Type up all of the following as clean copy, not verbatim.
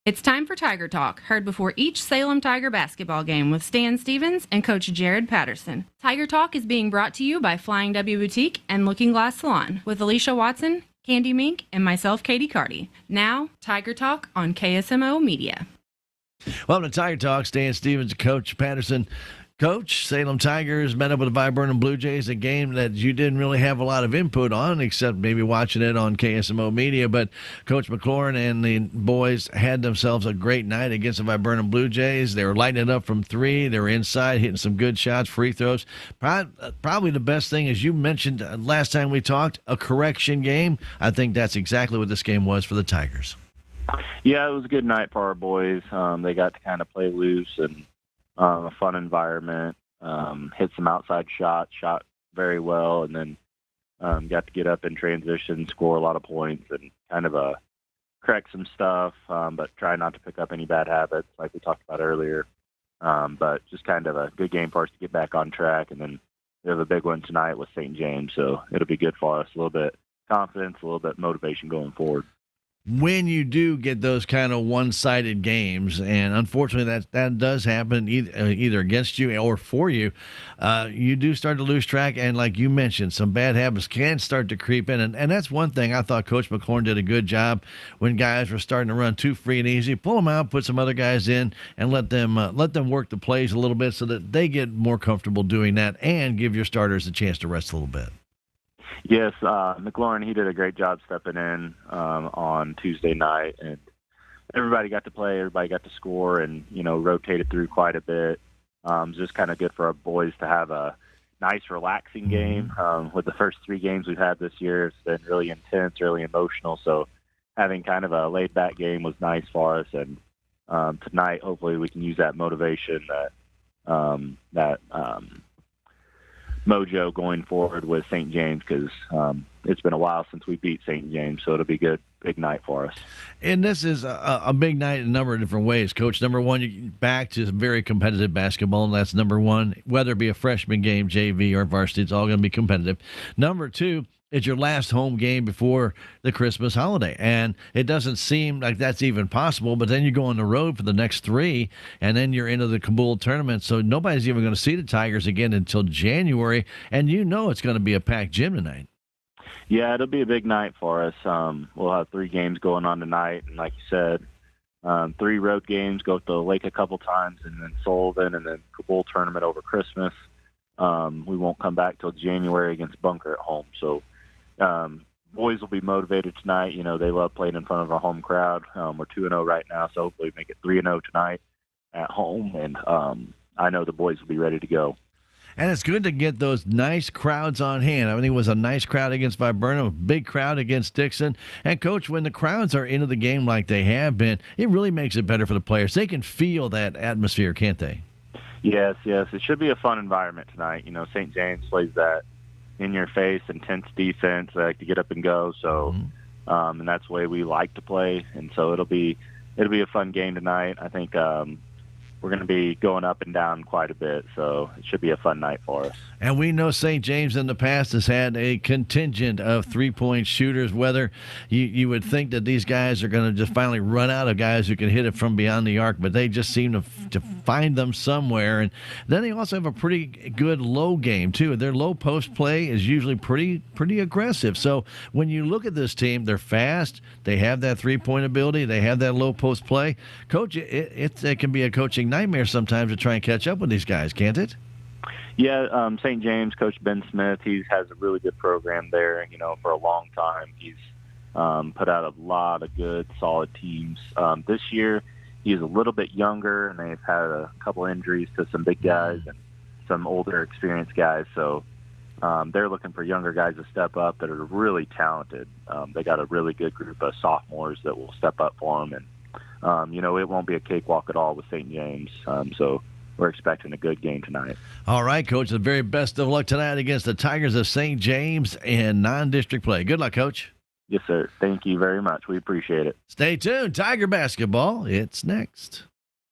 It's time for Tiger Talk, heard before each Salem Tiger basketball game with Stan Stevens and Coach Jared Patterson. Tiger Talk is being brought to you by Flying W Boutique and Looking Glass Salon with Alicia Watson, Candy Mink, and myself, Katie Carty. Now, Tiger Talk on KSMO Media. Welcome to Tiger Talk. Stan Stevens, Coach Patterson. Coach, Salem Tigers met up with the Viburnum Blue Jays, a game that you didn't really have a lot of input on, except maybe watching it on KSMO Media. But Coach McLaurin and the boys had themselves a great night against the Viburnum Blue Jays. They were lighting it up from three. They were inside, hitting some good shots, free throws. Probably the best thing, as you mentioned last time we talked, a correction game. I think that's exactly what this game was for the Tigers. Yeah, it was a good night for our boys. They got to kind of play loose and a fun environment, hit some outside shots, shot very well, and then got to get up in transition, score a lot of points, and kind of correct some stuff, but try not to pick up any bad habits like we talked about earlier. But just kind of a good game for us to get back on track, and then we have a big one tonight with St. James, so it'll be good for us, a little bit confidence, a little bit motivation going forward. When you do get those kind of one-sided games, and unfortunately that does happen either against you or for you, you do start to lose track, and like you mentioned, some bad habits can start to creep in, and that's one thing I thought Coach McLaurin did a good job when guys were starting to run too free and easy. Pull them out, put some other guys in, and let them work the plays a little bit so that they get more comfortable doing that, and give your starters a chance to rest a little bit. Yes, McLaurin, he did a great job stepping in on Tuesday night, and everybody got to play, everybody got to score, and, rotated through quite a bit. It's just kind of good for our boys to have a nice, relaxing game. With the first three games we've had this year, it's been really intense, really emotional, so having kind of a laid-back game was nice for us, and tonight, hopefully, we can use that motivation, that mojo going forward with St. James, because it's been a while since we beat St. James, so it'll be good, big night for us. And this is a big night in a number of different ways, Coach. Number one, you back to very competitive basketball, and that's number one. Whether it be a freshman game, JV, or varsity, it's all going to be competitive. Number two, it's your last home game before the Christmas holiday, and it doesn't seem like that's even possible, but then you go on the road for the next three, and then you're into the Kabul tournament, so nobody's even going to see the Tigers again until January, and it's going to be a packed gym tonight. Yeah, it'll be a big night for us. We'll have three games going on tonight, and like you said, three road games, go to the lake a couple times, and then Sullivan, and then Kabul tournament over Christmas. We won't come back till January against Bunker at home, so boys will be motivated tonight. They love playing in front of a home crowd. We're 2-0 right now, so hopefully make it 3-0 tonight at home, and I know the boys will be ready to go. And it's good to get those nice crowds on hand. I think it was a nice crowd against Viburnum, a big crowd against Dixon. And, Coach, when the crowds are into the game like they have been, it really makes it better for the players. They can feel that atmosphere, can't they? Yes. It should be a fun environment tonight. St. James plays that in-your-face, intense defense. They like to get up and go. So, and that's the way we like to play. And so it'll be a fun game tonight. I think we're going to be going up and down quite a bit, so it should be a fun night for us. And we know St. James in the past has had a contingent of three-point shooters, whether you would think that these guys are going to just finally run out of guys who can hit it from beyond the arc, but they just seem to find them somewhere. And then they also have a pretty good low game, too. Their low post play is usually pretty aggressive. So when you look at this team, they're fast, they have that three-point ability, they have that low post play. Coach, it can be a coaching nightmare sometimes to try and catch up with these guys, can't it? Yeah, St. James, Coach Ben Smith, he has a really good program there. For a long time, he's put out a lot of good, solid teams. This year, he's a little bit younger, and they've had a couple injuries to some big guys and some older, experienced guys. So they're looking for younger guys to step up that are really talented. They got a really good group of sophomores that will step up for them, and it won't be a cakewalk at all with St. James. So we're expecting a good game tonight. All right, Coach. The very best of luck tonight against the Tigers of St. James in non-district play. Good luck, Coach. Yes, sir. Thank you very much. We appreciate it. Stay tuned. Tiger basketball. It's next.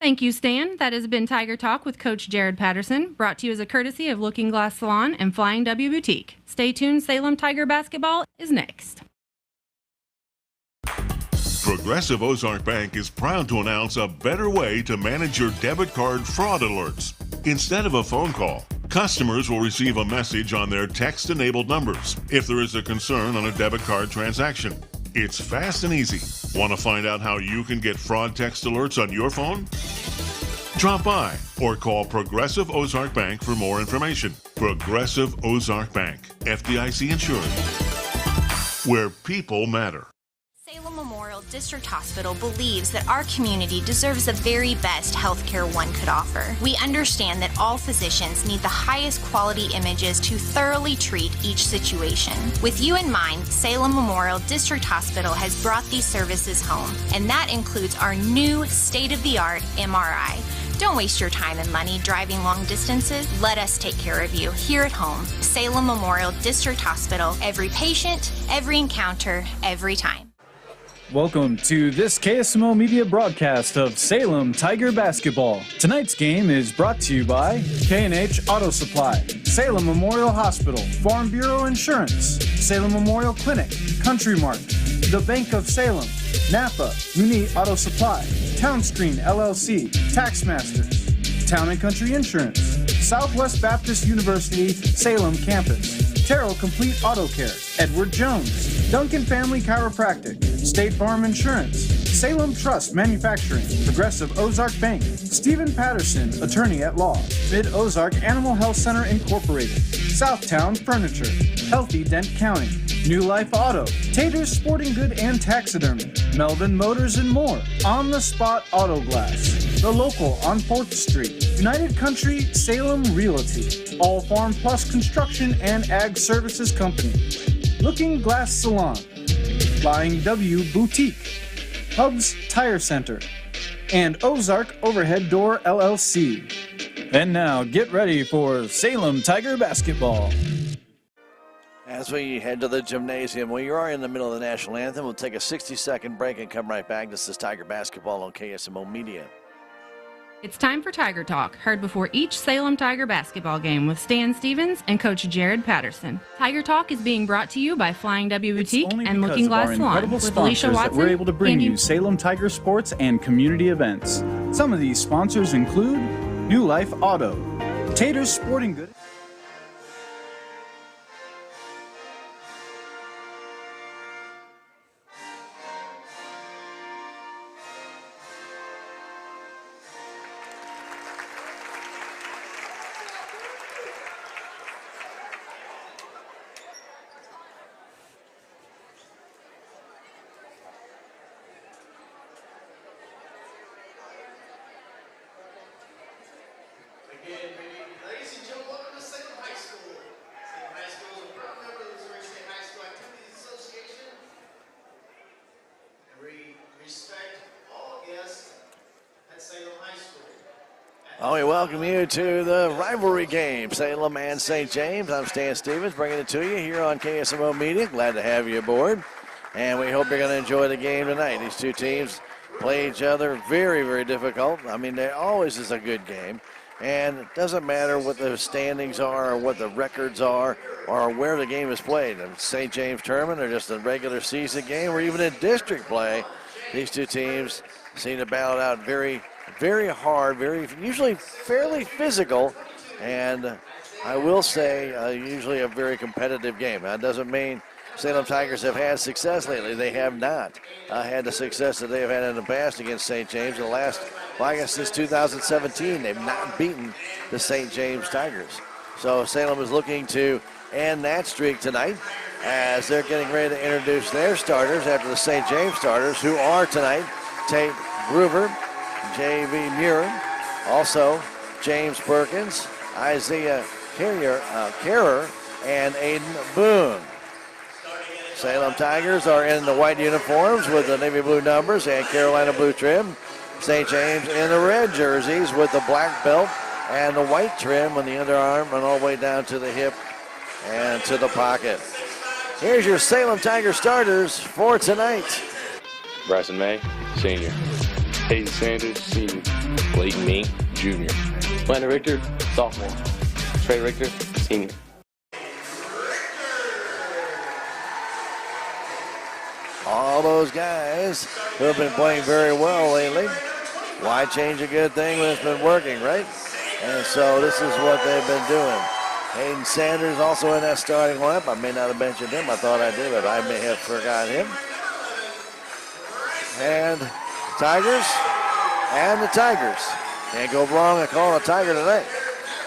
Thank you, Stan. That has been Tiger Talk with Coach Jared Patterson, brought to you as a courtesy of Looking Glass Salon and Flying W Boutique. Stay tuned. Salem Tiger basketball is next. Progressive Ozark Bank is proud to announce a better way to manage your debit card fraud alerts. Instead of a phone call, customers will receive a message on their text-enabled numbers if there is a concern on a debit card transaction. It's fast and easy. Want to find out how you can get fraud text alerts on your phone? Drop by or call Progressive Ozark Bank for more information. Progressive Ozark Bank, FDIC insured, where people matter. Salem Memorial District Hospital believes that our community deserves the very best healthcare one could offer. We understand that all physicians need the highest quality images to thoroughly treat each situation. With you in mind, Salem Memorial District Hospital has brought these services home, and that includes our new state-of-the-art MRI. Don't waste your time and money driving long distances. Let us take care of you here at home. Salem Memorial District Hospital. Every patient, every encounter, every time. Welcome to this KSMO media broadcast of Salem Tiger Basketball. Tonight's game is brought to you by K&H Auto Supply, Salem Memorial Hospital, Farm Bureau Insurance, Salem Memorial Clinic, Country Mart, the Bank of Salem, Napa, Uni Auto Supply, Townscreen LLC, Taxmasters, Town and Country Insurance, Southwest Baptist University, Salem Campus, Terrell Complete Auto Care, Edward Jones, Duncan Family Chiropractic, State Farm Insurance, Salem Trust Manufacturing, Progressive Ozark Bank, Stephen Patterson, Attorney at Law, Mid-Ozark Animal Health Center Incorporated, Southtown Furniture, Healthy Dent County, New Life Auto, Tater's Sporting Good and Taxidermy, Melvin Motors and more, On the Spot Auto Glass, The Local on 4th Street, United Country Salem Realty, All Farm Plus Construction and Ag Services Company, Looking Glass Salon, Flying W Boutique, Hubs Tire Center, and Ozark Overhead Door LLC. And now get ready for Salem Tiger Basketball. As we head to the gymnasium, we are in the middle of the national anthem. We'll take a 60-second break and come right back. This is Tiger Basketball on KSMO Media. It's time for Tiger Talk, heard before each Salem Tiger basketball game with Stan Stevens and Coach Jared Patterson. Tiger Talk is being brought to you by Flying W Boutique and Looking Glass Salon with Alicia Watson. That we're able to bring you Salem Tiger sports and community events. Some of these sponsors include New Life Auto, Tater's Sporting Goods. Ladies and gentlemen, welcome to Salem High School. Salem High School is a proud member of the Missouri State High School Activities Association. And we respect all guests at Salem High School. Oh, we welcome you to the rivalry game, Salem and St. James. I'm Stan Stevens, bringing it to you here on KSMO Media. Glad to have you aboard. And we hope you're going to enjoy the game tonight. These two teams play each other very, very difficult. I mean, there always is a good game. And it doesn't matter what the standings are or what the records are or where the game is played. In St. James tournament or just a regular season game or even in district play, these two teams seem to battle it out very, very hard, usually fairly physical, and I will say usually a very competitive game. That doesn't mean Salem Tigers have had success lately. They have not had the success that they have had in the past against St. James. In the last, well, I guess since 2017, they've not beaten the St. James Tigers. So Salem is looking to end that streak tonight as they're getting ready to introduce their starters after the St. James starters, who are tonight Tate Groover, J.V. Muir, also James Perkins, Isaiah Carrer, and Aiden Boone. Salem Tigers are in the white uniforms with the navy blue numbers and Carolina blue trim. St. James in the red jerseys with the black belt and the white trim on the underarm and all the way down to the hip and to the pocket. Here's your Salem Tiger starters for tonight. Bryson May, senior. Hayden Sanders, senior. Blake Mee, junior. Landon Richter, sophomore. Trey Richter, senior. all those guys who have been playing very well lately. Why change a good thing when it's been working, right? And so this is what they've been doing. Hayden Sanders also in that starting lineup. I may not have mentioned him. I thought I did, but I may have forgot him. And Tigers. Can't go wrong and call a Tiger tonight.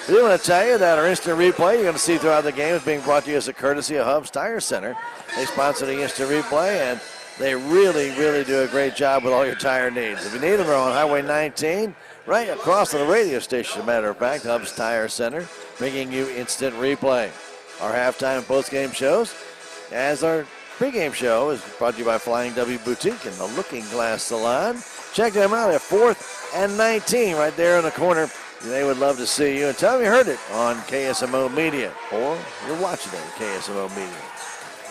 We want to tell you that our instant replay you're going to see throughout the game is being brought to you as a courtesy of Hub's Tire Center. They sponsor the instant replay, and they really, really do a great job with all your tire needs. If you need them, they're on Highway 19, right across from the radio station, as a matter of fact, Hub's Tire Center, bringing you instant replay. Our halftime and postgame shows, as our pregame show is brought to you by Flying W Boutique and the Looking Glass Salon. Check them out at 4th and 19 right there in the corner. They would love to see you. And tell them you heard it on KSMO Media, or you're watching it on KSMO Media.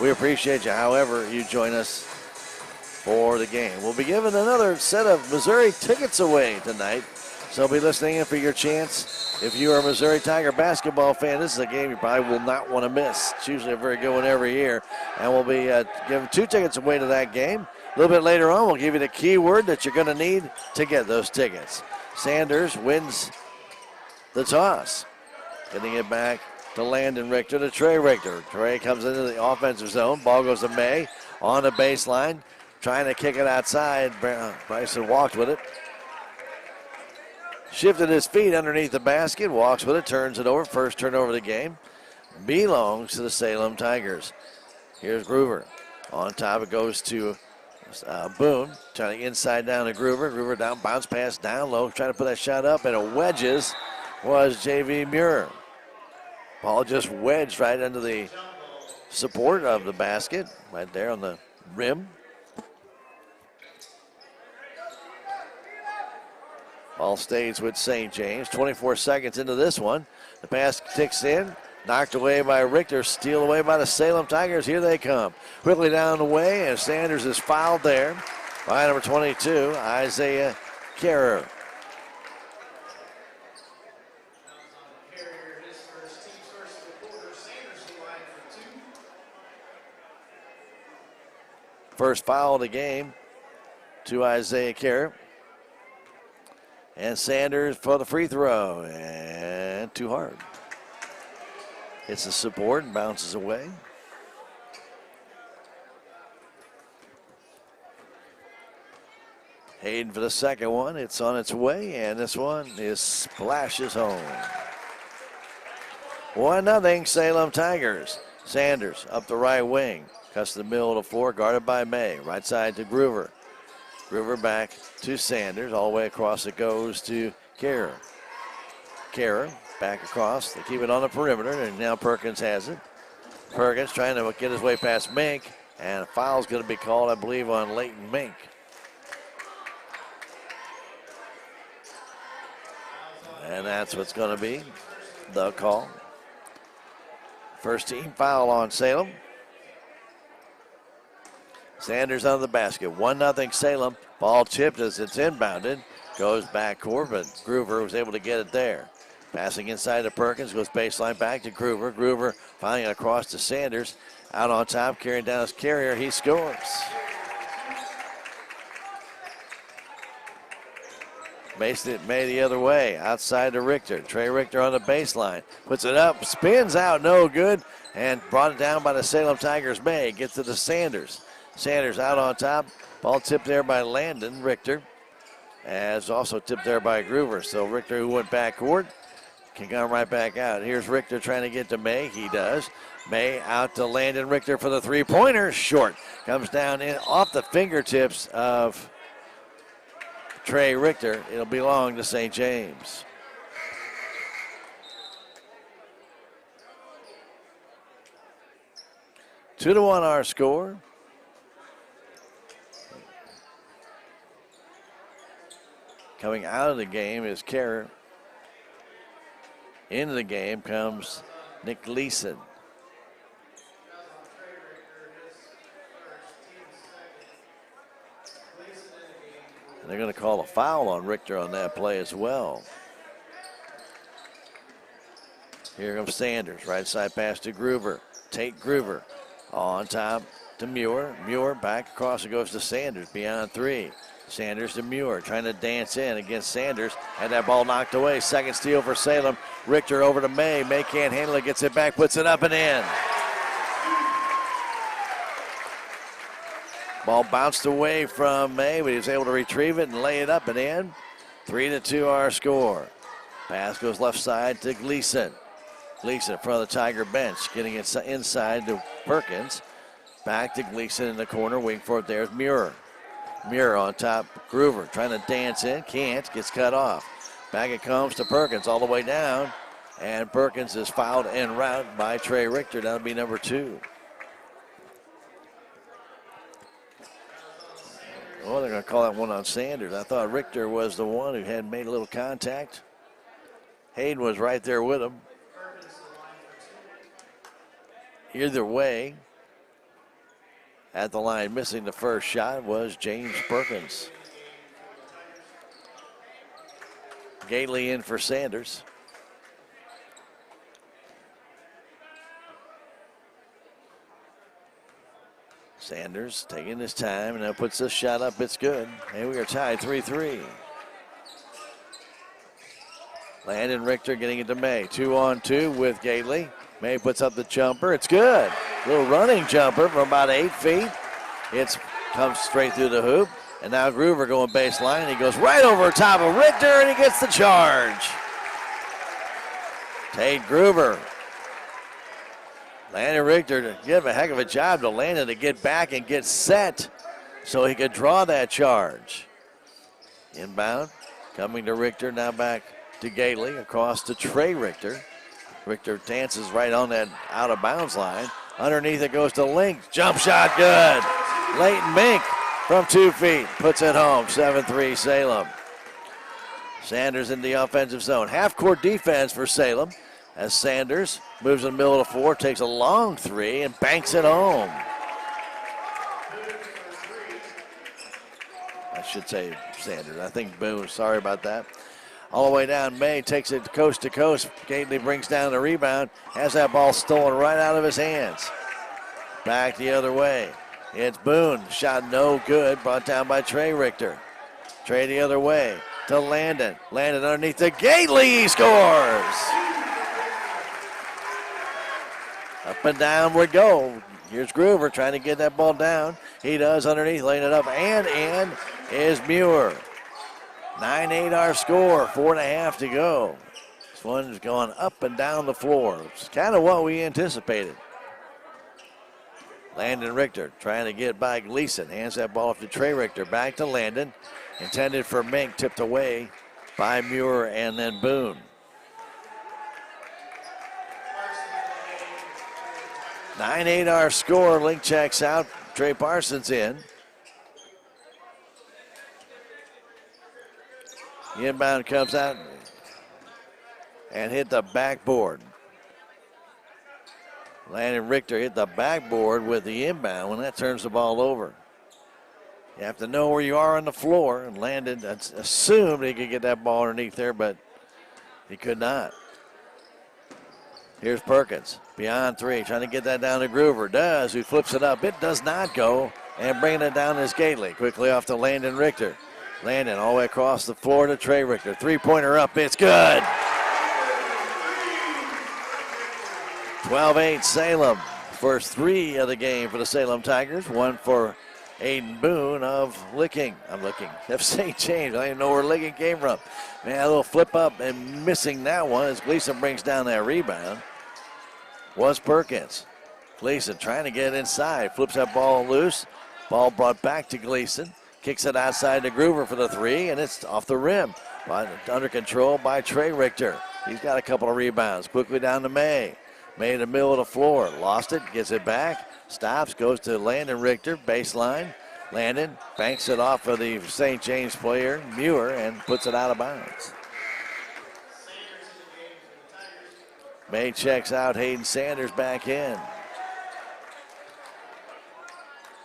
We appreciate you, however, you join us for the game. We'll be giving another set of Missouri tickets away tonight, so be listening in for your chance. If you are a Missouri Tiger basketball fan, this is a game you probably will not want to miss. It's usually a very good one every year, and we'll be giving 2 tickets away to that game. A little bit later on, we'll give you the keyword that you're going to need to get those tickets. Sanders wins the toss. Getting it back to Landon Richter, to Trey Richter. Trey comes into the offensive zone. Ball goes to May on the baseline. Trying to kick it outside. Bryson walked with it. Shifted his feet underneath the basket. Walks with it. Turns it over. First turnover of the game. Belongs to the Salem Tigers. Here's Groover. On top it goes to Boone. Trying to inside down to Groover. Groover down. Bounce pass down low. Trying to put that shot up. And it wedges. Was J.V. Muir. Ball just wedged right under the support of the basket, right there on the rim. Ball stays with St. James. 24 seconds into this one. The pass ticks in. Knocked away by Richter. Steal away by the Salem Tigers. Here they come. Quickly down the way, and Sanders is fouled there by number 22, Isaiah Carrer. First foul of the game to Isaiah Carrer. And Sanders for the free throw. And too hard. Hits the support and bounces away. Hayden for the second one. It's on its way, and this one splashes home. 1-0 Salem Tigers. Sanders up the right wing. Cuts the middle of the floor, guarded by May. Right side to Groover. Groover back to Sanders. All the way across it goes to Carrer. Carrer back across. They keep it on the perimeter, and now Perkins has it. Perkins trying to get his way past Mink, and a foul's going to be called, I believe, on Leighton Mink. And that's what's going to be the call. First team foul on Salem. Sanders on the basket. 1-0 Salem. Ball tipped as it's inbounded. Goes backcourt, but Groover was able to get it there. Passing inside to Perkins. Goes baseline back to Groover. Groover finding it across to Sanders. Out on top, carrying down his carrier. He scores. Mason it May the other way. Outside to Richter. Trey Richter on the baseline. Puts it up. Spins out. No good. And brought it down by the Salem Tigers. May gets it to Sanders. Sanders out on top. Ball tipped there by Landon Richter. As also tipped there by Groover. So Richter, who went backcourt, can come right back out. Here's Richter trying to get to May. He does. May out to Landon Richter for the three-pointer. Short. Comes down in off the fingertips of Trey Richter. It'll belong to St. James. Two to one our score. Coming out of the game is Carrer. Into the game comes Nick Gleason. And they're going to call a foul on Richter on that play as well. Here comes Sanders. Right side pass to Groover. Tate Groover on top to Muir. Muir back across. It goes to Sanders beyond 3. Sanders to Muir, trying to dance in against Sanders. Had that ball knocked away. Second steal for Salem. Richter over to May. May can't handle it. Gets it back. Puts it up and in. Ball bounced away from May, but he was able to retrieve it and lay it up and in. 3-2 our score. Pass goes left side to Gleason. Gleason in front of the Tiger bench, getting it inside to Perkins. Back to Gleason in the corner, waiting for it. There's Muir. Muir on top. Groover trying to dance in, can't, gets cut off. Back it comes to Perkins all the way down, and Perkins is fouled en route by Trey Richter. That'll be number 2. Oh, they're going to call that one on Sanders. I thought Richter was the one who had made a little contact. Hayden was right there with him. Either way, at the line, missing the first shot was James Perkins. Gately in for Sanders. Sanders taking his time and now puts this shot up. It's good. And we are tied 3-3. Landon Richter getting it to May. 2-on-2 with Gately. May puts up the jumper. It's good. Little running jumper from about 8 feet. It comes straight through the hoop. And now Groover going baseline. He goes right over top of Richter and he gets the charge. Tate Groover. Landon Richter did a heck of a job to Landon to get back and get set so he could draw that charge. Inbound, coming to Richter, now back to Gately, across to Trey Richter. Richter dances right on that out of bounds line. Underneath it goes to Link. Jump shot good. Leighton Mink from 2 feet puts it home. 7-3 Salem. Sanders in the offensive zone. Half-court defense for Salem as Sanders moves in the middle of the floor, takes a long 3 and banks it home. I should say Sanders. I think Boone. Sorry about that. All the way down, May takes it coast to coast. Gately brings down the rebound. Has that ball stolen right out of his hands. Back the other way. It's Boone. Shot no good. Brought down by Trey Richter. Trey the other way to Landon. Landon underneath to Gately. He scores. Up and down we go. Here's Groover trying to get that ball down. He does underneath, laying it up, and in is Muir. 9-8 our score, 4.5 to go. This one's going up and down the floor. It's kind of what we anticipated. Landon Richter trying to get by Gleason. Hands that ball off to Trey Richter. Back to Landon. Intended for Mink, tipped away by Muir and then Boone. 9-8 our score. Link checks out. Trey Parsons in. The inbound comes out and hit the backboard. Landon Richter hit the backboard with the inbound when that turns the ball over. You have to know where you are on the floor, and Landon assumed he could get that ball underneath there, but he could not. Here's Perkins, beyond 3, trying to get that down to Groover. Does, who flips it up. It does not go, and bringing it down is Gately. Quickly off to Landon Richter. Landon all the way across the floor to Trey Richter. 3-pointer up, it's good. 12-8 Salem. First 3 of the game for the Salem Tigers. One for Aiden Boone of Licking. Of St. James. I don't even know where Licking came from. Man, a little flip up and missing that one as Gleason brings down that rebound. Was Perkins. Gleason trying to get inside. Flips that ball loose. Ball brought back to Gleason. Kicks it outside to Groover for the 3, and it's off the rim. Under control by Trey Richter. He's got a couple of rebounds. Quickly down to May. May in the middle of the floor. Lost it. Gets it back. Stops. Goes to Landon Richter. Baseline. Landon banks it off of the St. James player, Muir, and puts it out of bounds. May checks out. Hayden Sanders back in.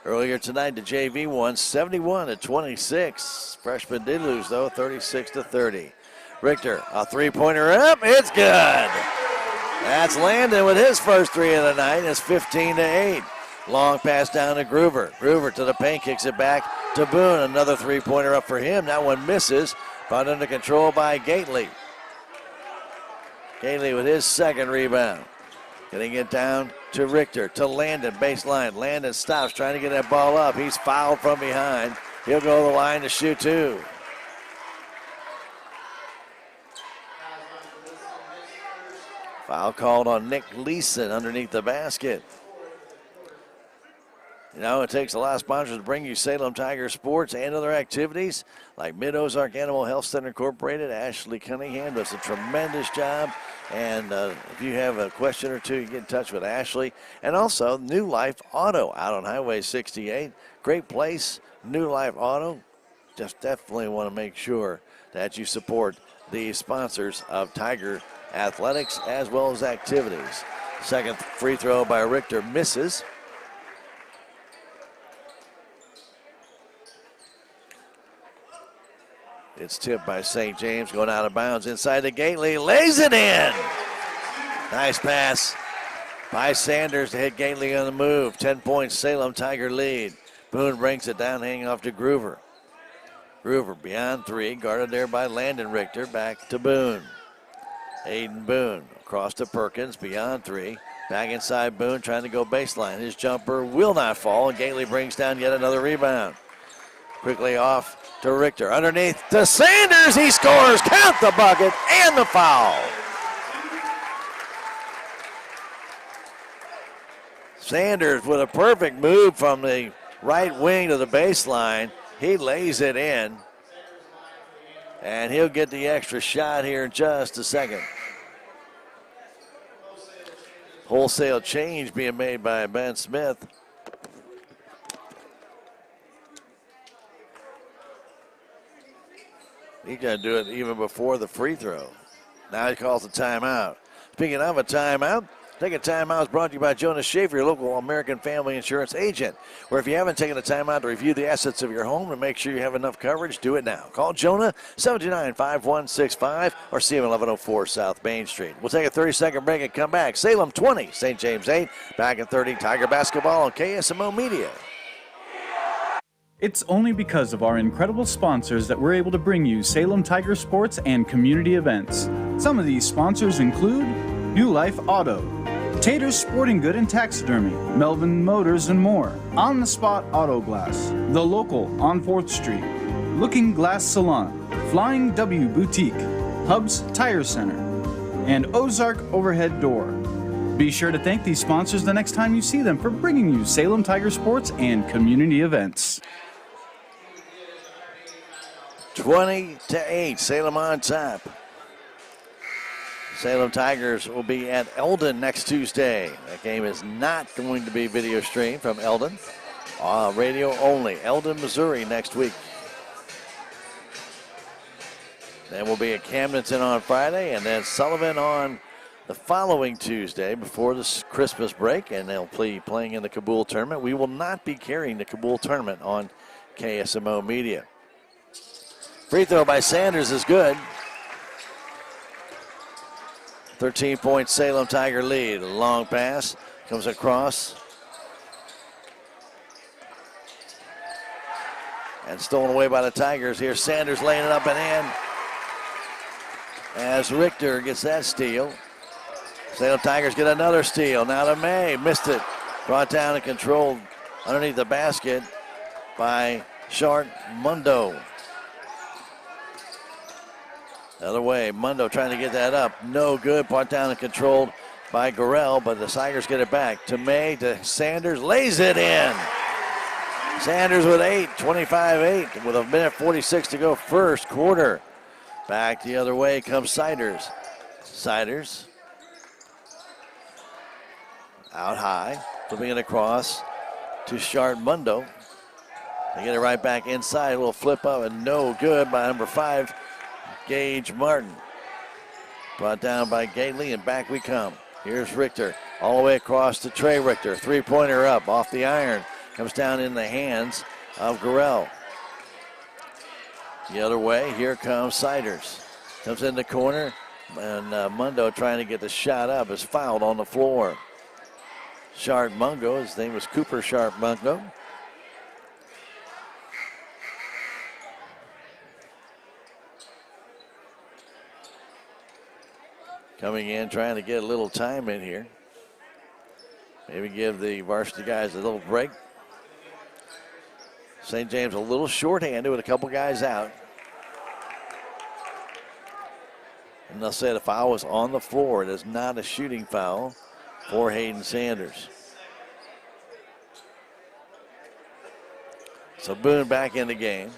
Earlier tonight, the JV won 71-26. Freshman did lose, though, 36-30. Richter, a 3-pointer up. It's good. That's Landon with his first 3 of the night. It's 15-8. Long pass down to Groover. Groover to the paint, kicks it back to Boone. Another three-pointer up for him. That one misses, but under control by Gately. Gately with his second rebound. Getting it down to Richter, to Landon, baseline. Landon stops, trying to get that ball up. He's fouled from behind. He'll go to the line to shoot two. Foul called on Nick Leeson underneath the basket. You know, it takes a lot of sponsors to bring you Salem Tiger sports and other activities like Mid-Ozark Animal Health Center Incorporated. Ashley Cunningham does a tremendous job. And if you have a question or two, you get in touch with Ashley. And also, New Life Auto out on Highway 68. Great place, New Life Auto. Just definitely want to make sure that you support the sponsors of Tiger Athletics as well as activities. Second free throw by Richter misses. It's tipped by St. James, going out of bounds inside the Gately, lays it in. Nice pass by Sanders to hit Gately on the move. 10 points, Salem Tiger lead. Boone brings it down, hanging off to Groover. Groover beyond three, guarded there by Landon Richter, back to Boone. Aiden Boone across to Perkins, beyond three. Back inside Boone, trying to go baseline. His jumper will not fall, and Gately brings down yet another rebound. Quickly off to Richter, underneath to Sanders, he scores, count the bucket and the foul. Sanders with a perfect move from the right wing to the baseline. He lays it in, and he'll get the extra shot here in just a second. Wholesale change being made by Ben Smith. He's going to do it even before the free throw. Now he calls a timeout. Speaking of a timeout, take a timeout is brought to you by Jonas Schaefer, your local American Family Insurance agent. Where if you haven't taken a timeout to review the assets of your home and make sure you have enough coverage, do it now. Call Jonah 729-5165 or see him at 1104 South Main Street. We'll take a 30-second break and come back. Salem 20, St. James 8. Back at 30, Tiger basketball on KSMO Media. It's only because of our incredible sponsors that we're able to bring you Salem Tiger sports and community events. Some of these sponsors include New Life Auto, Tater's Sporting Good and Taxidermy, Melvin Motors and more, On the Spot Auto Glass, The Local on 4th Street, Looking Glass Salon, Flying W Boutique, Hubs Tire Center, and Ozark Overhead Door. Be sure to thank these sponsors the next time you see them for bringing you Salem Tiger sports and community events. 20-8, Salem on top. Salem Tigers will be at Eldon next Tuesday. That game is not going to be video streamed from Eldon. Radio only. Eldon, Missouri next week. Then we'll be at Camdenton on Friday, and then Sullivan on the following Tuesday before the Christmas break, and they'll be playing in the Kabul tournament. We will not be carrying the Kabul tournament on KSMO Media. Free throw by Sanders is good. 13-point Salem Tiger lead. A long pass comes across. And stolen away by the Tigers. Here Sanders laying it up and in. As Richter gets that steal. Salem Tigers get another steal. Now to May. Missed it. Brought down and controlled underneath the basket by Shart Mundo. The other way, Mundo trying to get that up. No good. Brought down and controlled by Gorell, but the Tigers get it back. To May, to Sanders, lays it in. Sanders with 8, 25-8, with a minute 46 to go first quarter. Back the other way comes Siders. Siders out high, flipping it across to Shart Mundo. They get it right back inside. A little flip up and no good by number 5. Gage Martin. Brought down by Gately, and back we come. Here's Richter, all the way across to Trey Richter. Three-pointer up, off the iron. Comes down in the hands of Gorell. The other way, here comes Siders. Comes in the corner, and Mundo trying to get the shot up is fouled on the floor. Sharp Mungo. His name was Cooper Sharp Mungo. Coming in, trying to get a little time in here. Maybe give the varsity guys a little break. St. James a little shorthanded with a couple guys out. And they'll say the foul was on the floor. It is not a shooting foul for Hayden Sanders. So Boone back in the game.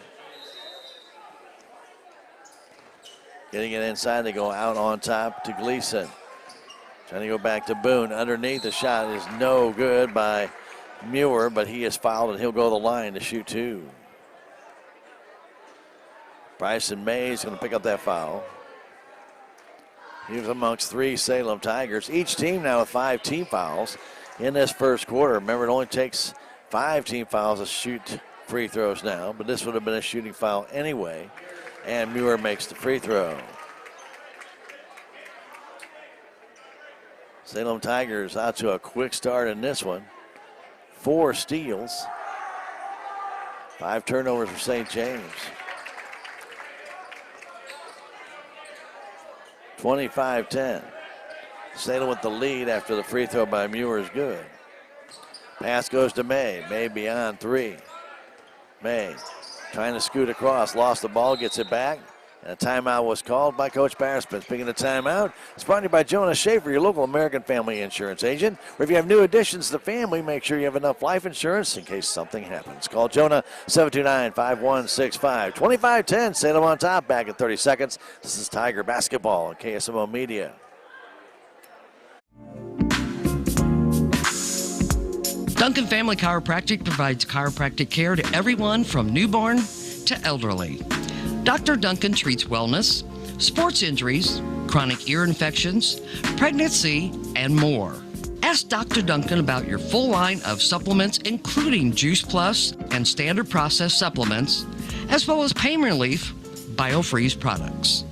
Getting it inside, they go out on top to Gleason. Trying to go back to Boone. Underneath, the shot is no good by Muir, but he is fouled and he'll go to the line to shoot two. Bryson Mays going to pick up that foul. He's amongst 3 Salem Tigers. Each team now with 5 team fouls in this first quarter. Remember, it only takes 5 team fouls to shoot free throws now, but this would have been a shooting foul anyway. And Muir makes the free throw. Salem Tigers out to a quick start in this one. 4 steals. 5 turnovers for St. James. 25-10. Salem with the lead after the free throw by Muir is good. Pass goes to May. May beyond 3. May trying to scoot across. Lost the ball, gets it back. And a timeout was called by Coach Barrespin. Speaking of timeout, it's brought to you by Jonah Schaefer, your local American Family Insurance agent. Or if you have new additions to the family, make sure you have enough life insurance in case something happens. Call Jonah 729-5165. 25-10, Salem on top, back in 30 seconds. This is Tiger Basketball on KSMO Media. Duncan Family Chiropractic provides chiropractic care to everyone from newborn to elderly. Dr. Duncan treats wellness, sports injuries, chronic ear infections, pregnancy, and more. Ask Dr. Duncan about your full line of supplements, including Juice Plus and standard processed supplements, as well as pain relief, BioFreeze products.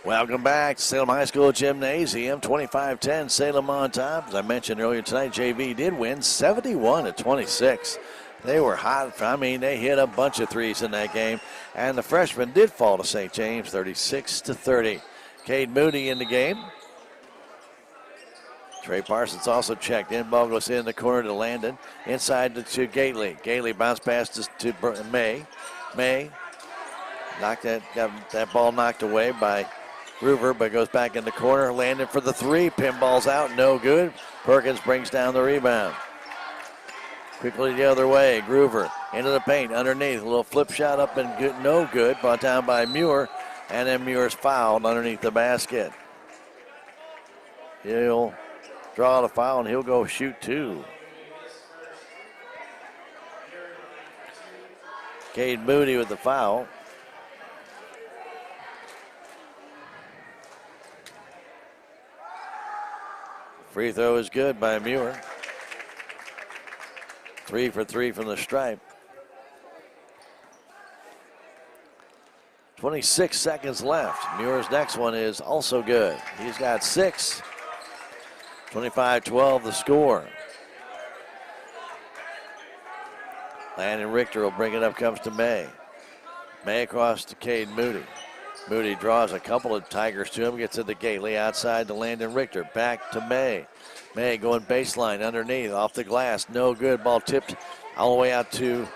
Welcome back to Salem High School Gymnasium. 25-10, Salem on top. As I mentioned earlier tonight, JV did win 71-26. They were hot. I mean, they hit a bunch of threes in that game. And the freshmen did fall to St. James 36-30. Cade Moody in the game. Trey Parsons also checked in. Ball goes in the corner to Landon. Inside to Gately. Gately bounced past to May. May got that ball knocked away by Groover, but goes back in the corner. Landon for the 3. Pinball's out, no good. Perkins brings down the rebound. Quickly the other way. Groover into the paint underneath. A little flip shot up and good, no good. Brought down by Muir. And then Muir's fouled underneath the basket. He'll draw the foul and he'll go shoot 2. Cade Moody with the foul. Free throw is good by Muir. 3 for 3 from the stripe. 26 seconds left. Muir's next one is also good. He's got 6. 25-12 the score. Landon Richter will bring it up, comes to May. May across to Cade Moody. Moody draws a couple of Tigers to him, gets it to Gately, outside to Landon Richter, back to May. May going baseline underneath, off the glass, no good. Ball tipped all the way out to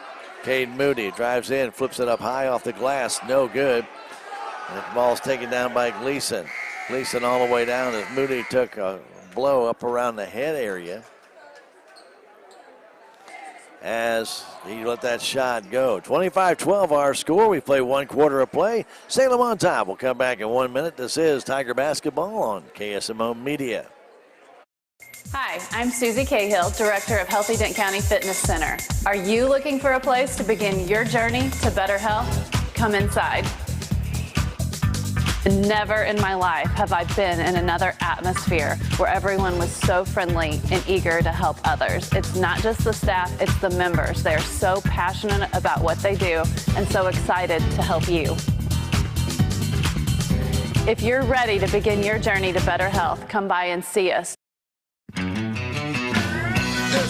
Cade Moody. Drives in, flips it up high off the glass, no good. And the ball's taken down by Gleason. Gleason all the way down as Moody took a blow up around the head area as he let that shot go. 25-12 our score. We play 1 quarter of play. Salem on top. We'll come back in 1 minute. This is Tiger Basketball on KSMO Media. Hi, I'm Susie Cahill, Director of Healthy Dent County Fitness Center. Are you looking for a place to begin your journey to better health? Come inside. Never in my life have I been in another atmosphere where everyone was so friendly and eager to help others. It's not just the staff, it's the members. They're so passionate about what they do and so excited to help you. If you're ready to begin your journey to better health, come by and see us. There's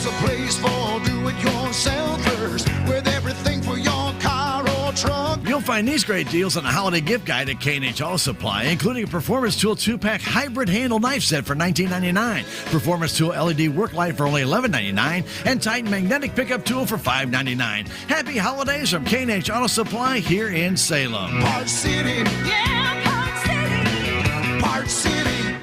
a place for do-it-yourselfers with everything for your car or truck. You'll find these great deals on the holiday gift guide at K&H Auto Supply, including a Performance Tool 2-pack hybrid handle knife set for $19.99, Performance Tool LED work light for only $11.99, and Titan magnetic pickup tool for $5.99. Happy holidays from K&H Auto Supply here in Salem. Park City. Yeah, Park City. Park City.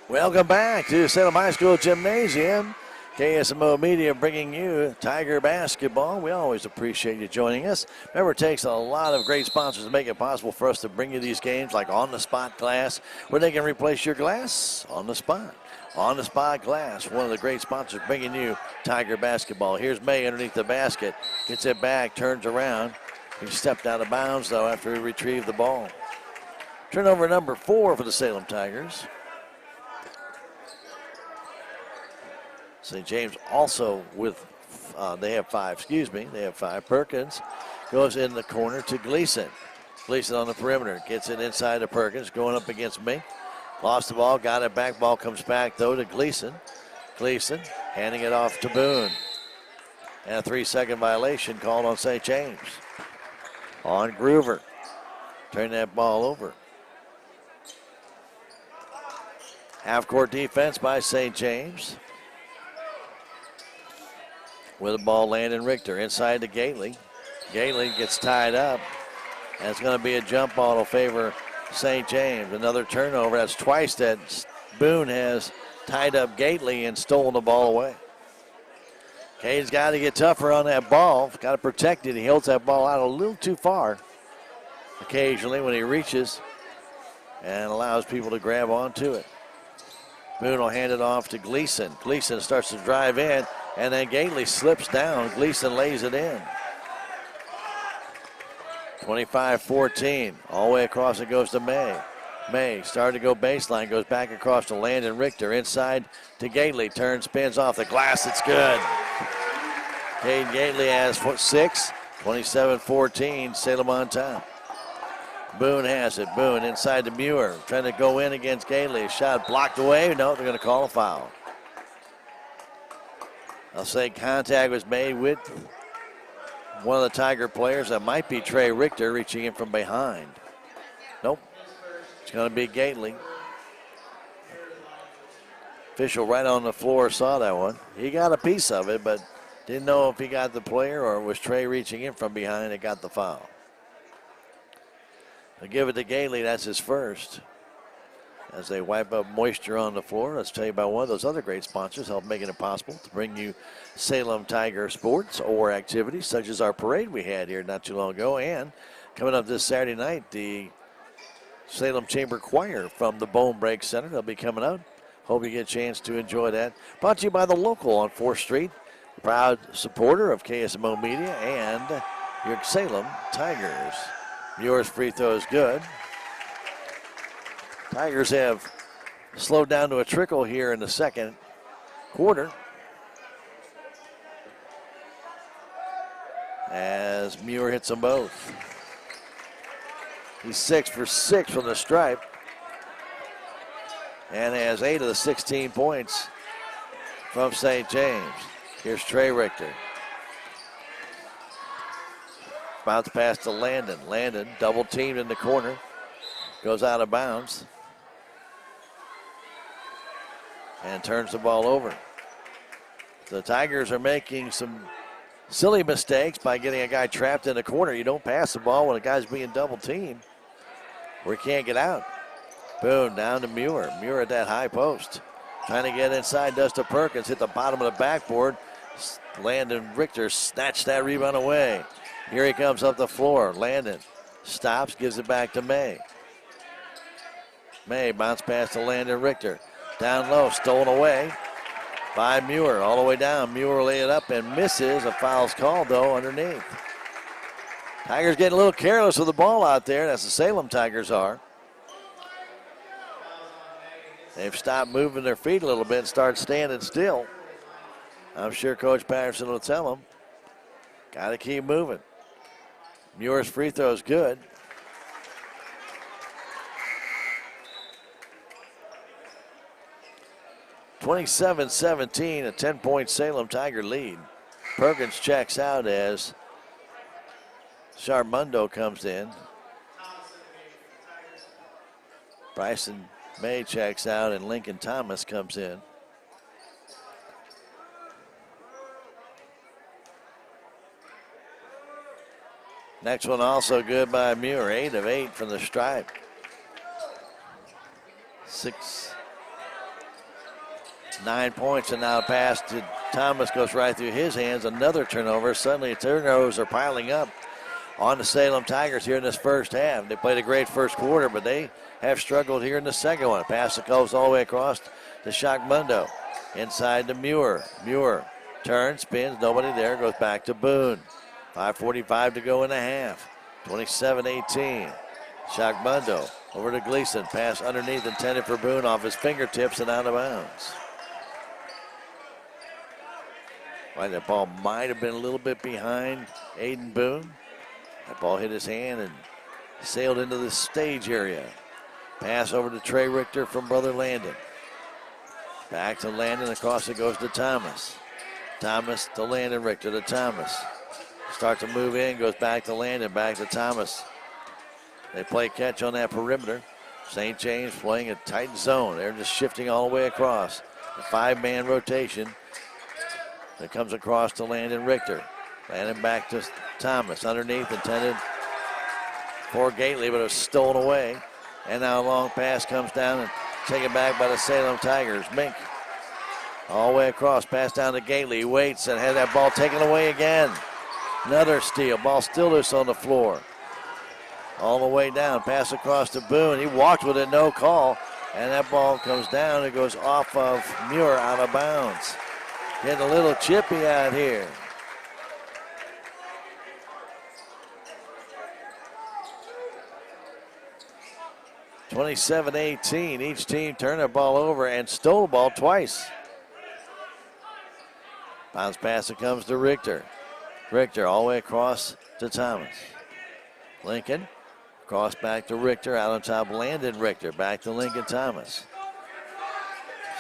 Welcome back to Salem High School Gymnasium. KSMO Media bringing you Tiger basketball. We always appreciate you joining us. Remember, it takes a lot of great sponsors to make it possible for us to bring you these games, like On the Spot Glass, where they can replace your glass on the spot. On the Spot Glass, one of the great sponsors bringing you Tiger basketball. Here's May underneath the basket, gets it back, turns around. He stepped out of bounds, though, after he retrieved the ball. Turnover number 4 for the Salem Tigers. St. James also with, they have 5. They have 5. Perkins goes in the corner to Gleason. Gleason on the perimeter, gets it inside to Perkins, going up against Mink. Lost the ball, got it back. Ball comes back, though, to Gleason. Gleason handing it off to Boone. And a 3-second violation called on St. James. On Groover. Turn that ball over. Half-court defense by St. James. With the ball, Landon Richter inside to Gately. Gately gets tied up. And it's going to be a jump ball to favor St. James. Another turnover. That's twice that Boone has tied up Gately and stolen the ball away. Cade's got to get tougher on that ball. Got to protect it. He holds that ball out a little too far occasionally when he reaches and allows people to grab onto it. Boone will hand it off to Gleason. Gleason starts to drive in, and then Gately slips down. Gleason lays it in. 25-14. All the way across it goes to May. May starting to go baseline, goes back across to Landon Richter. Inside to Gately. Turns, spins off the glass. It's good. Cade Gately has 6. 27-14. Salem on top. Boone has it. Boone inside to Muir. Trying to go in against Gately. Shot blocked away. No, they're going to call a foul. I'll say contact was made with one of the Tiger players. That might be Trey Richter reaching in from behind. Nope. It's going to be Gately. Official right on the floor saw that one. He got a piece of it, but didn't know if he got the player or was Trey reaching in from behind and got the foul. They'll give it to Gately. That's his first. As they wipe up moisture on the floor, let's tell you about one of those other great sponsors help making it possible to bring you Salem Tiger sports or activities such as our parade we had here not too long ago. And coming up this Saturday night, the Salem Chamber Choir from the Bone Break Center. They'll be coming out. Hope you get a chance to enjoy that. Brought to you by the Local on 4th Street. Proud supporter of KSMO Media and your Salem Tigers. Muir's free throw is good. Tigers have slowed down to a trickle here in the second quarter. As Muir hits them both. He's 6 for 6 from the stripe. And has 8 of the 16 points from St. James. Here's Trey Richter. Bounce pass to Landon. Landon double teamed in the corner. Goes out of bounds. And turns the ball over. The Tigers are making some silly mistakes by getting a guy trapped in the corner. You don't pass the ball when a guy's being double teamed where he can't get out. Boone down to Muir. Muir at that high post. Trying to get inside, does to Perkins. Hit the bottom of the backboard. Landon Richter snatched that rebound away. Here he comes up the floor. Landon stops, gives it back to May. May bounce pass to Landon Richter. Down low, stolen away by Muir. All the way down. Muir lay it up and misses. A foul's called, though, underneath. Tigers getting a little careless with the ball out there. That's the Salem Tigers are. They've stopped moving their feet a little bit and started standing still. I'm sure Coach Patterson will tell them, got to keep moving. Muir's free throw is good. (27-17), a 10-point Salem Tiger lead. Perkins checks out as Charmundo comes in. Bryson May checks out and Lincoln Thomas comes in. Next one also good by Muir, 8 of 8 from the stripe. 9 points, and now a pass to Thomas goes right through his hands. Another turnover. Suddenly turnovers are piling up on the Salem Tigers here in this first half. They played a great first quarter, but they have struggled here in the second one. Pass that goes all the way across to Shockmundo. Inside to Muir. Muir turns, spins, nobody there, goes back to Boone. 5:45 to go in the half. 27-18. Shockmundo over to Gleason. Pass underneath, intended for Boone, off his fingertips and out of bounds. Right, that ball might have been a little bit behind Aiden Boone. That ball hit his hand and sailed into the stage area. Pass over to Trey Richter from Brother Landon. Back to Landon, across it goes to Thomas. Thomas to Landon, Richter to Thomas. Start to move in, goes back to Landon, back to Thomas. They play catch on that perimeter. St. James playing a tight zone. They're just shifting all the way across. A 5-man rotation. It comes across to Landon Richter. Landon back to Thomas. Underneath, intended for Gately, but it was stolen away. And now a long pass comes down and taken back by the Salem Tigers. Mink all the way across. Pass down to Gately. He waits and had that ball taken away again. Another steal. Ball still loose on the floor. All the way down. Pass across to Boone. He walked with it, no call. And that ball comes down. It goes off of Muir, out of bounds. Getting a little chippy out here. (27-18). Each team turned the ball over and stole the ball twice. Bounce pass, it comes to Richter. Richter all the way across to Thomas. Lincoln, cross back to Richter, out on top, Landon Richter, back to Lincoln Thomas.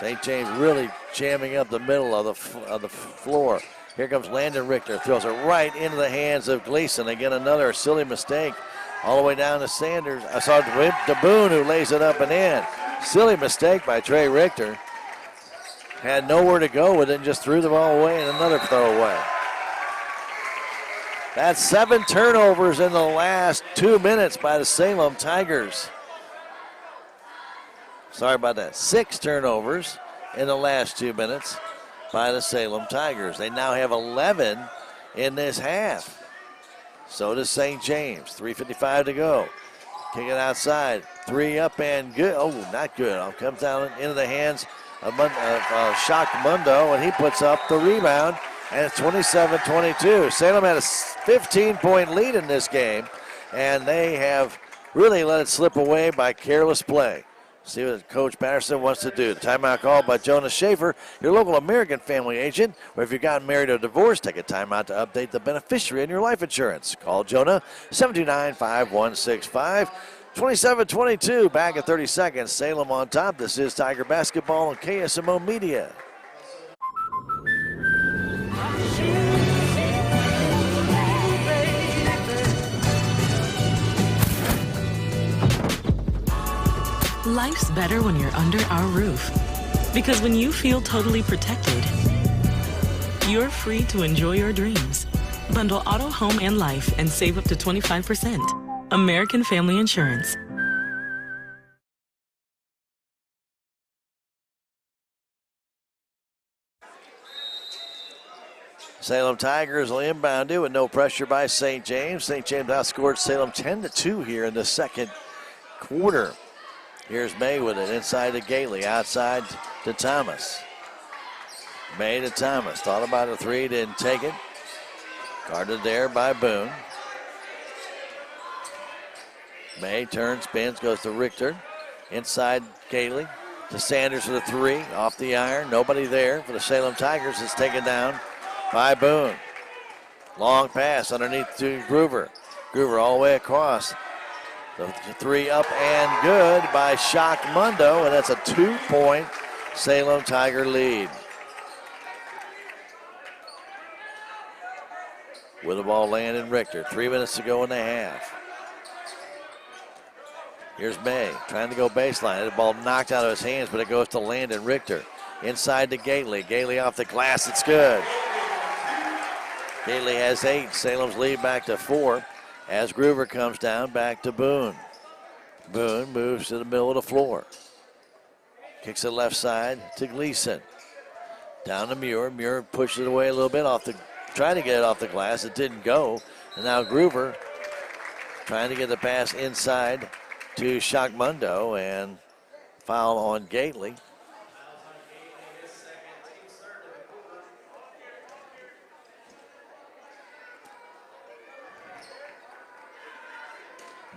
St. James really jamming up the middle of the floor. Here comes Landon Richter, throws it right into the hands of Gleason. Again, another silly mistake. All the way down to Sanders. I saw to Boone, who lays it up and in. Silly mistake by Trey Richter. Had nowhere to go with it and just threw the ball away, and another throwaway. That's 7 turnovers in the last 2 minutes by the Salem Tigers. Sorry about that. 6 turnovers in the last 2 minutes by the Salem Tigers. They now have 11 in this half. So does St. James. 3:55 to go. Kick it outside. 3 up and good. Oh, not good. Comes down into the hands of Shockmundo, and he puts up the rebound. And it's 27-22. Salem had a 15-point lead in this game, and they have really let it slip away by careless play. See what Coach Patterson wants to do. Timeout called by Jonas Schaefer, your local American Family agent. Or if you've gotten married or divorced, take a timeout to update the beneficiary in your life insurance. Call Jonah, 729-5165. 27-22, back at 30 seconds. Salem on top. This is Tiger Basketball on KSMO Media. Life's better when you're under our roof. Because when you feel totally protected, you're free to enjoy your dreams. Bundle auto, home, and life and save up to 25%. American Family Insurance. Salem Tigers will inbound it with no pressure by St. James. St. James outscored Salem 10-2 here in the second quarter. Here's May with it inside to Gately, outside to Thomas. May to Thomas, thought about a 3, didn't take it. Guarded there by Boone. May turns, spins, goes to Richter. Inside Gately to Sanders for the 3, off the iron. Nobody there for the Salem Tigers. It's taken down by Boone. Long pass underneath to Groover. Groover all the way across. The three up and good by Shock Mundo, and that's a 2-point Salem Tiger lead. With the ball, Landon Richter. 3 minutes to go in the half. Here's May trying to go baseline. The ball knocked out of his hands, but it goes to Landon Richter. Inside to Gately. Gately off the glass. It's good. Gately has 8. Salem's lead back to 4 as Groover comes down back to Boone. Boone moves to the middle of the floor. Kicks it left side to Gleason. Down to Muir. Muir pushes it away a little bit trying to get it off the glass. It didn't go. And now Groover trying to get the pass inside to Shock Mundo, and foul on Gately.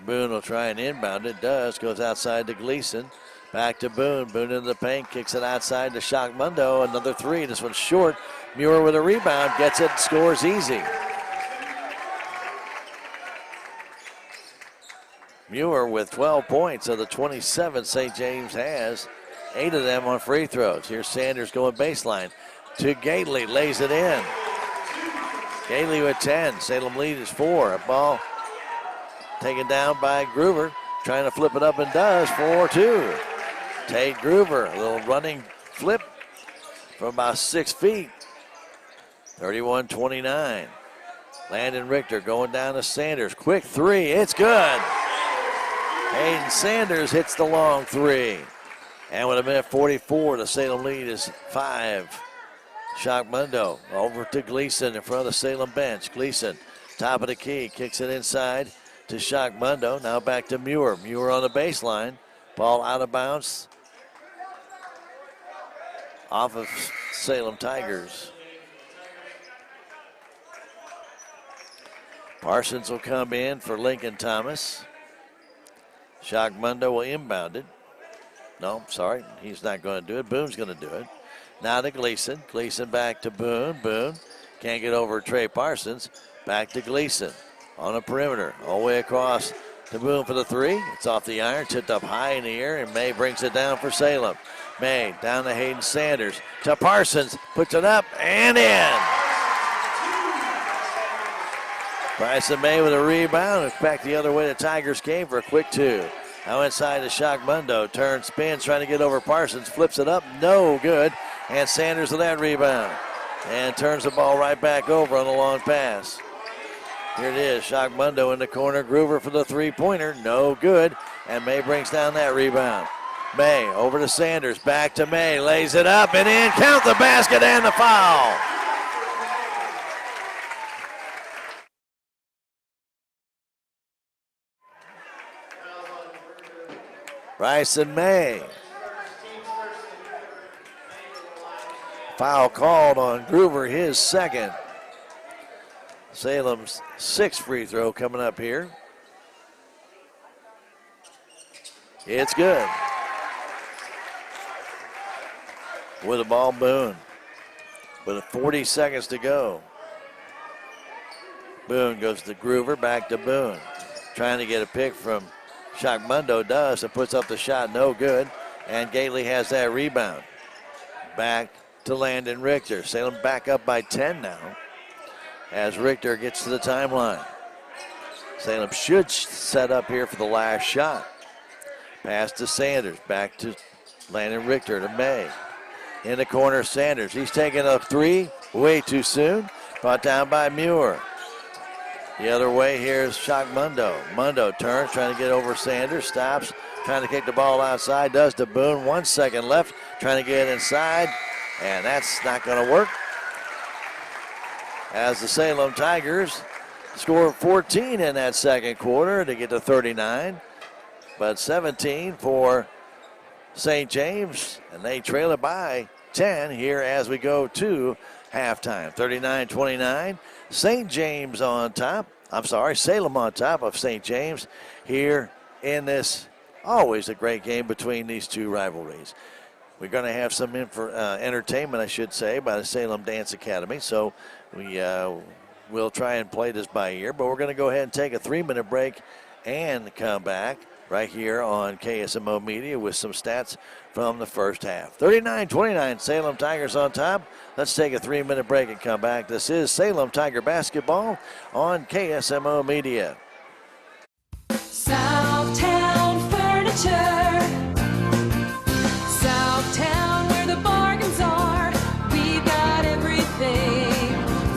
Boone will try and inbound it. Does. Goes outside to Gleason. Back to Boone. Boone into the paint. Kicks it outside to Shock Mundo. Another 3. This one's short. Muir with a rebound. Gets it. Scores easy. Muir with 12 points of the 27 St. James has. 8 of them on free throws. Here's Sanders going baseline to Gately. Lays it in. Gately with 10. Salem lead is 4. A ball taken down by Groover. Trying to flip it up and does. 4-2. Tate Groover. A little running flip from about 6 feet. 31-29. Landon Richter going down to Sanders. Quick 3. It's good. Hayden Sanders hits the long 3. And with a minute 44, the Salem lead is 5. Shock Mundo over to Gleason in front of the Salem bench. Gleason, top of the key, kicks it inside to Shock Mundo. Now back to Muir. Muir on the baseline. Ball out of bounds. Off of Salem Tigers. Parsons will come in for Lincoln Thomas. Shock Mundo will inbound it. No, sorry, he's not going to do it. Boone's going to do it. Now to Gleason. Gleason back to Boone. Boone can't get over Trey Parsons. Back to Gleason on the perimeter. All the way across to Boone for the 3. It's off the iron, tipped up high in the air, and May brings it down for Salem. May down to Hayden Sanders. To Parsons. Puts it up and in. Bryson May with a rebound. It's back the other way. The Tigers came for a quick 2. Now inside to Shock Mundo. Turns, spins, trying to get over Parsons. Flips it up. No good. And Sanders with that rebound. And turns the ball right back over on the long pass. Here it is. Shock Mundo in the corner. Groover for the 3-pointer. No good. And May brings down that rebound. May over to Sanders. Back to May. Lays it up and in. Count the basket and the foul. Bryson May. Foul called on Groover, his second. Salem's 6th free throw coming up here. It's good. With the ball, Boone. With 40 seconds to go. Boone goes to Groover, back to Boone. Trying to get a pick from Shock Mundo, does, and puts up the shot, no good. And Gately has that rebound. Back to Landon Richter. Salem back up by 10 now as Richter gets to the timeline. Salem should set up here for the last shot. Pass to Sanders, back to Landon Richter to May. In the corner, Sanders. He's taking a 3 way too soon. Brought down by Muir. The other way, here's Shock Mundo. Mundo turns, trying to get over Sanders. Stops, trying to kick the ball outside. Does to Boone. 1 second left, trying to get inside. And that's not going to work. As the Salem Tigers score 14 in that second quarter to get to 39. But 17 for St. James. And they trail it by 10 here as we go to halftime. 39-29. St. James on top. Salem on top of St. James here in this always a great game between these two rivalries. We're going to have some entertainment, I should say, by the Salem Dance Academy. So we we'll try and play this by ear, but we're going to go ahead and take a 3-minute break and come back right here on KSMO Media with some stats from the first half. 39-29, Salem Tigers on top. Let's take a 3-minute break and come back. This is Salem Tiger basketball on KSMO Media. Southtown Furniture. Southtown, where the bargains are. We've got everything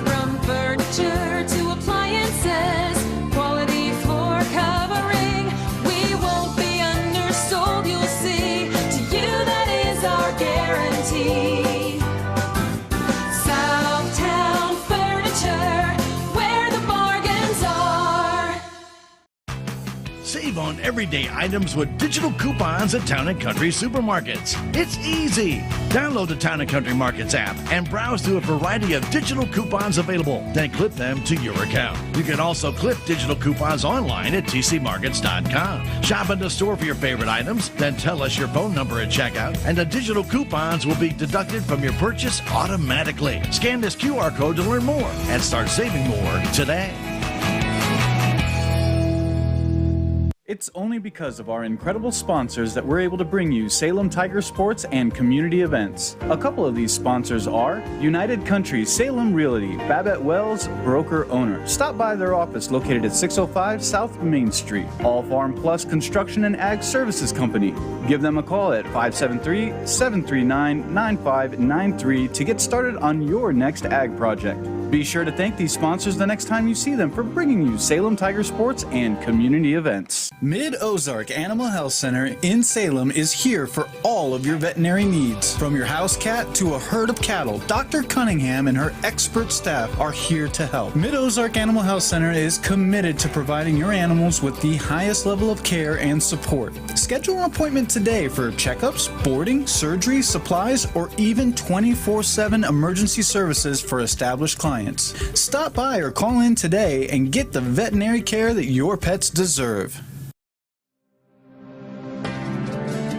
from furniture to appliances. Quality floor covering. We won't be undersold, you'll see. To you, that is our guarantee. Southtown Furniture, where the bargains are. Save on everyday items with digital coupons at Town & Country Supermarkets. It's easy. Download the Town & Country Markets app and browse through a variety of digital coupons available. Then clip them to your account. You can also clip digital coupons online at tcmarkets.com. Shop in the store for your favorite items, then tell us your phone number at checkout, and the digital coupons will be deducted from your purchase automatically. Scan this QR code to learn more and start saving more today. It's only because of our incredible sponsors that we're able to bring you Salem Tiger sports and community events. A couple of these sponsors are United Country Salem Realty, Babette Wells, broker owner. Stop by their office located at 605 South Main Street. All Farm Plus Construction and Ag Services Company. Give them a call at 573-739-9593 to get started on your next ag project. Be sure to thank these sponsors the next time you see them for bringing you Salem Tiger sports and community events. Mid-Ozark Animal Health Center in Salem is here for all of your veterinary needs. From your house cat to a herd of cattle, Dr. Cunningham and her expert staff are here to help. Mid-Ozark Animal Health Center is committed to providing your animals with the highest level of care and support. Schedule an appointment today for checkups, boarding, surgery, supplies, or even 24/7 emergency services for established clients. Stop by or call in today and get the veterinary care that your pets deserve.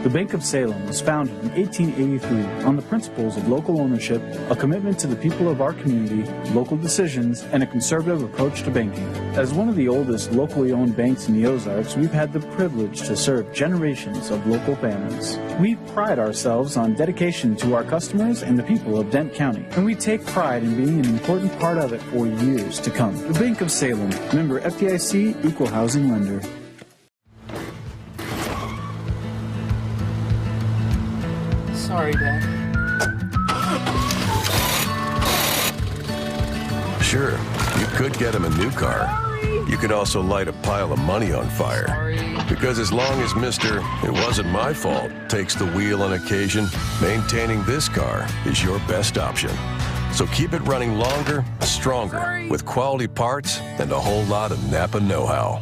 The Bank of Salem was founded in 1883 on the principles of local ownership, a commitment to the people of our community, local decisions, and a conservative approach to banking. As one of the oldest locally owned banks in the Ozarks, we've had the privilege to serve generations of local families. We pride ourselves on dedication to our customers and the people of Dent County, and we take pride in being an important part of it for years to come. The Bank of Salem, member FDIC, equal housing lender. Sorry, Dad. Sure, you could get him a new car. You could also light a pile of money on fire. Because as long as Mr. It wasn't my fault takes the wheel on occasion, maintaining this car is your best option. So keep it running longer, stronger, with quality parts and a whole lot of Napa know-how.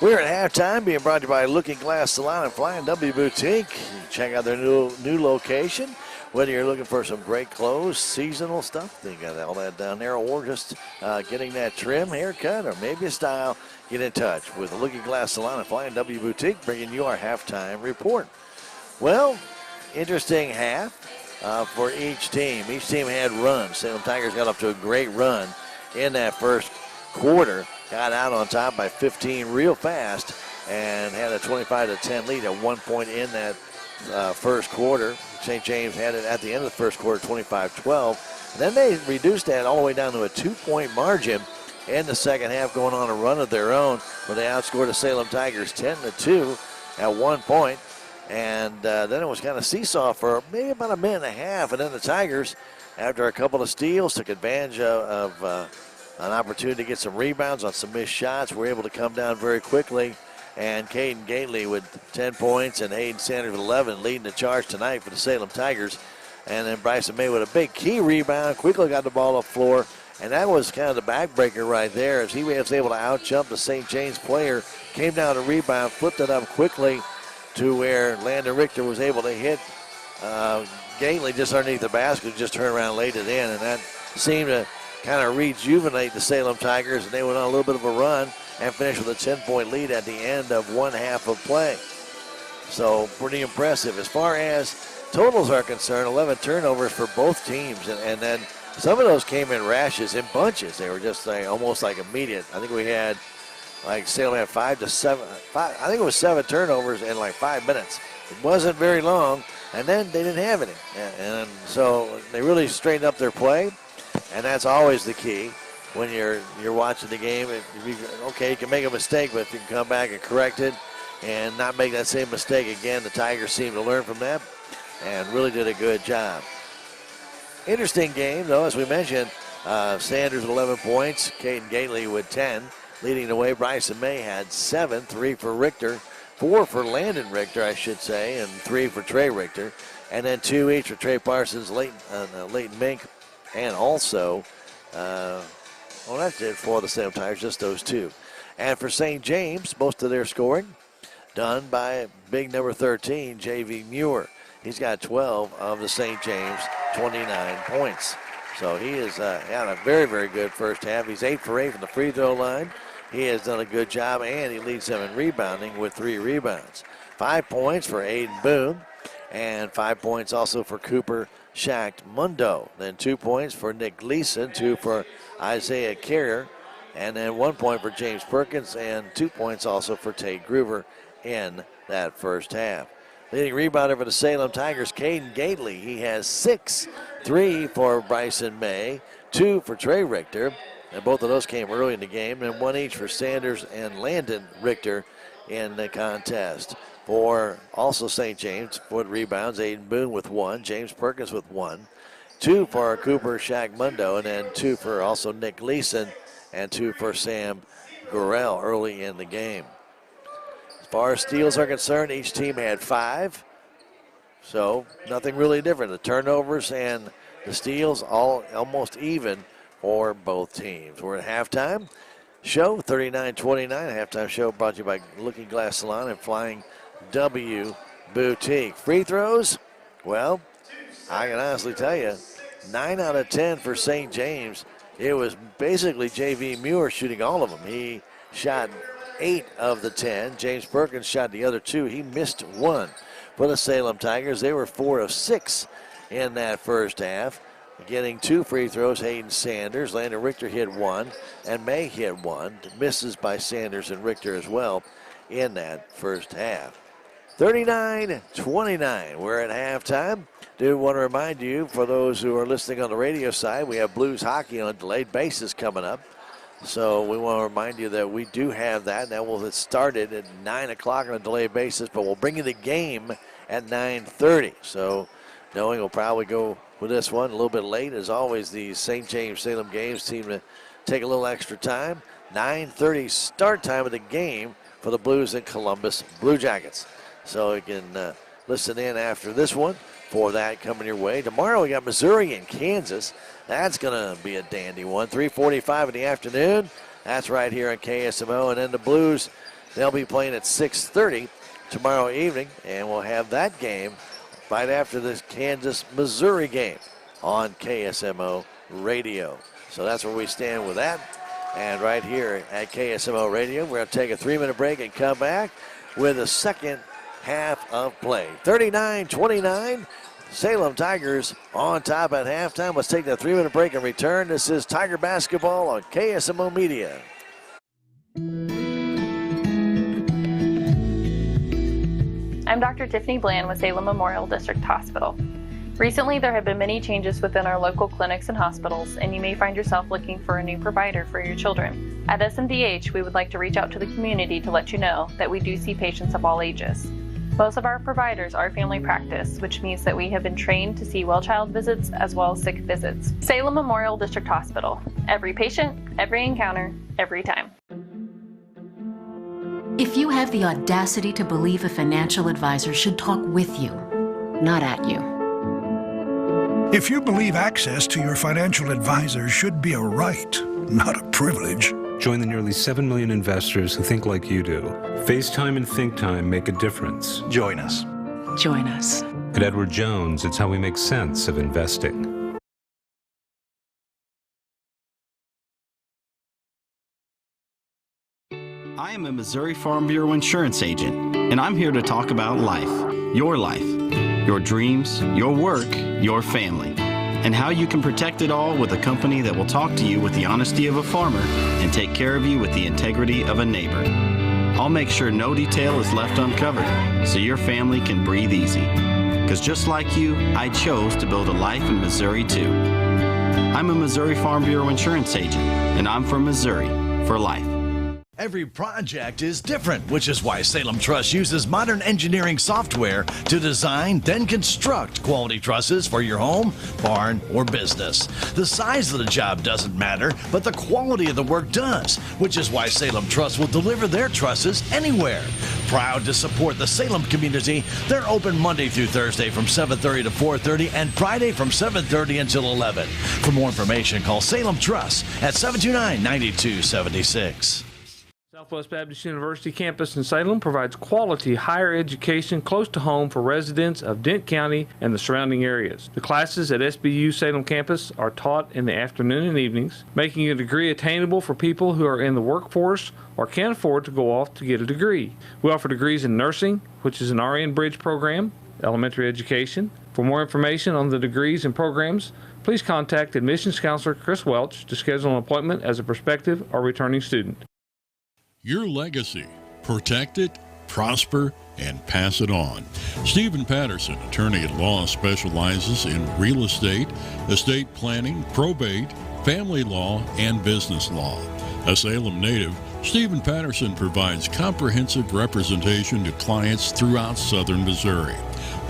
We're at halftime, being brought to you by Looking Glass Salon and Flying W Boutique. Check out their new location. Whether you're looking for some great clothes, seasonal stuff, they got all that down there, or just getting that trim, haircut, or maybe a style, get in touch with the Looking Glass Salon and Flying W Boutique, bringing you our halftime report. Well, interesting half for each team. Each team had runs. Salem Tigers got up to a great run in that first quarter. Got out on top by 15 real fast and had a 25-10 lead at one point in that first quarter. St. James had it at the end of the first quarter, 25-12. Then they reduced that all the way down to a 2-point margin in the second half, going on a run of their own, where they outscored the Salem Tigers 10-2 at one point. And then it was kind of seesaw for maybe about a minute and a half. And then the Tigers, after a couple of steals, took advantage of an opportunity to get some rebounds on some missed shots. Were able to come down very quickly. And Caden Gately with 10 points and Hayden Sanders with 11 leading the charge tonight for the Salem Tigers. And then Bryson May with a big key rebound, quickly got the ball off the floor. And that was kind of the backbreaker right there, as he was able to out-jump the St. James player, came down to rebound, flipped it up quickly to where Landon Richter was able to hit Gately just underneath the basket, just turned around and laid it in. And that seemed to kind of rejuvenate the Salem Tigers, and they went on a little bit of a run. and finished with a 10-point lead at the end of one half of play. So pretty impressive. As far as totals are concerned, 11 turnovers for both teams, and then some of those came in rashes, in bunches. They were just almost like immediate. I think we had, Salem had 5 to 7. I think it was 7 turnovers in 5 minutes. It wasn't very long, and then they didn't have any. And so they really straightened up their play, and that's always the key when you're watching the game. You can make a mistake, but if you can come back and correct it and not make that same mistake again, the Tigers seem to learn from that and really did a good job. Interesting game, though, as we mentioned. Sanders with 11 points, Caden Gately with 10. Leading the way, Bryson May had 7, 3 for Richter, 4 for Landon Richter, I should say, and 3 for Trey Richter. And then 2 each for Trey Parsons, Leighton Mink, and also, that's it for the Salem Tigers, just those 2. And for St. James, most of their scoring done by big number 13, J.V. Muir. He's got 12 of the St. James 29 points. So he has had a very, very good first half. He's 8 for 8 from the free throw line. He has done a good job, and he leads them in rebounding with 3 rebounds. 5 points for Aiden Boone, and 5 points also for Cooper Shack Mundo. Then 2 points for Nick Gleason, 2 for Isaiah Carrier, and then 1 point for James Perkins, and 2 points also for Tate Groover in that first half. Leading rebounder for the Salem Tigers, Caden Gately. He has 6, 3 for Bryson May, 2 for Trey Richter, and both of those came early in the game, and 1 each for Sanders and Landon Richter in the contest. For also St. James, for rebounds, Aiden Boone with 1, James Perkins with 1, 2 for Cooper Shack Mundo, and then 2 for also Nick Gleason, and 2 for Sam Gorell early in the game. As far as steals are concerned, each team had 5. So nothing really different. The turnovers and the steals all almost even for both teams. We're at halftime. Show 39-29. Halftime show brought to you by Looking Glass Salon and Flying W Boutique. Free throws? Well, I can honestly tell you, 9 out of 10 for St. James. It was basically J.V. Muir shooting all of them. He shot 8 of the 10. James Perkins shot the other 2. He missed 1. For the Salem Tigers, they were 4 of 6 in that first half. Getting 2 free throws, Hayden Sanders. Landon Richter hit 1, and May hit 1. Misses by Sanders and Richter as well in that first half. 39-29. We're at halftime. Do want to remind you, for those who are listening on the radio side, we have Blues hockey on a delayed basis coming up. So we want to remind you that we do have that. That will get started at 9 o'clock on a delayed basis, but we'll bring you the game at 9:30. So knowing we'll probably go with this one a little bit late. As always, the St. James Salem games seem to take a little extra time. 9:30 start time of the game for the Blues and Columbus Blue Jackets. So you can listen in after this one for that coming your way. Tomorrow we got Missouri and Kansas. That's going to be a dandy one. 3:45 in the afternoon. That's right here on KSMO. And then the Blues, they'll be playing at 6:30 tomorrow evening. And we'll have that game right after this Kansas-Missouri game on KSMO Radio. So that's where we stand with that. And right here at KSMO Radio, we're going to take a 3-minute break and come back with the second half of play. 39-29. Salem Tigers on top at halftime. Let's take that 3-minute break and return. This is Tiger Basketball on KSMO Media. I'm Dr. Tiffany Bland with Salem Memorial District Hospital. Recently, there have been many changes within our local clinics and hospitals, and you may find yourself looking for a new provider for your children. At SMDH, we would like to reach out to the community to let you know that we do see patients of all ages. Most of our providers are family practice, which means that we have been trained to see well child visits as well as sick visits. Salem Memorial District Hospital. Every patient, every encounter, every time. If you have the audacity to believe a financial advisor should talk with you, not at you. If you believe access to your financial advisor should be a right, not a privilege. Join the nearly 7 million investors who think like you do. FaceTime and ThinkTime make a difference. Join us. Join us. At Edward Jones, it's how we make sense of investing. I am a Missouri Farm Bureau insurance agent, and I'm here to talk about life, your dreams, your work, your family, and how you can protect it all with a company that will talk to you with the honesty of a farmer and take care of you with the integrity of a neighbor. I'll make sure no detail is left uncovered so your family can breathe easy. Because just like you, I chose to build a life in Missouri too. I'm a Missouri Farm Bureau insurance agent, and I'm from Missouri for life. Every project is different, which is why Salem Truss uses modern engineering software to design, then construct quality trusses for your home, barn, or business. The size of the job doesn't matter, but the quality of the work does, which is why Salem Truss will deliver their trusses anywhere. Proud to support the Salem community, they're open Monday through Thursday from 7:30 to 4:30 and Friday from 7:30 until 11. For more information, call Salem Truss at 729-9276. Southwest Baptist University campus in Salem provides quality higher education close to home for residents of Dent County and the surrounding areas. The classes at SBU Salem campus are taught in the afternoon and evenings, making a degree attainable for people who are in the workforce or can't afford to go off to get a degree. We offer degrees in nursing, which is an RN Bridge program, elementary education. For more information on the degrees and programs, please contact admissions counselor Chris Welch to schedule an appointment as a prospective or returning student. Your legacy. Protect it, prosper, and pass it on. Stephen Patterson, attorney at law, specializes in real estate, estate planning, probate, family law, and business law. A Salem native, Stephen Patterson provides comprehensive representation to clients throughout southern Missouri.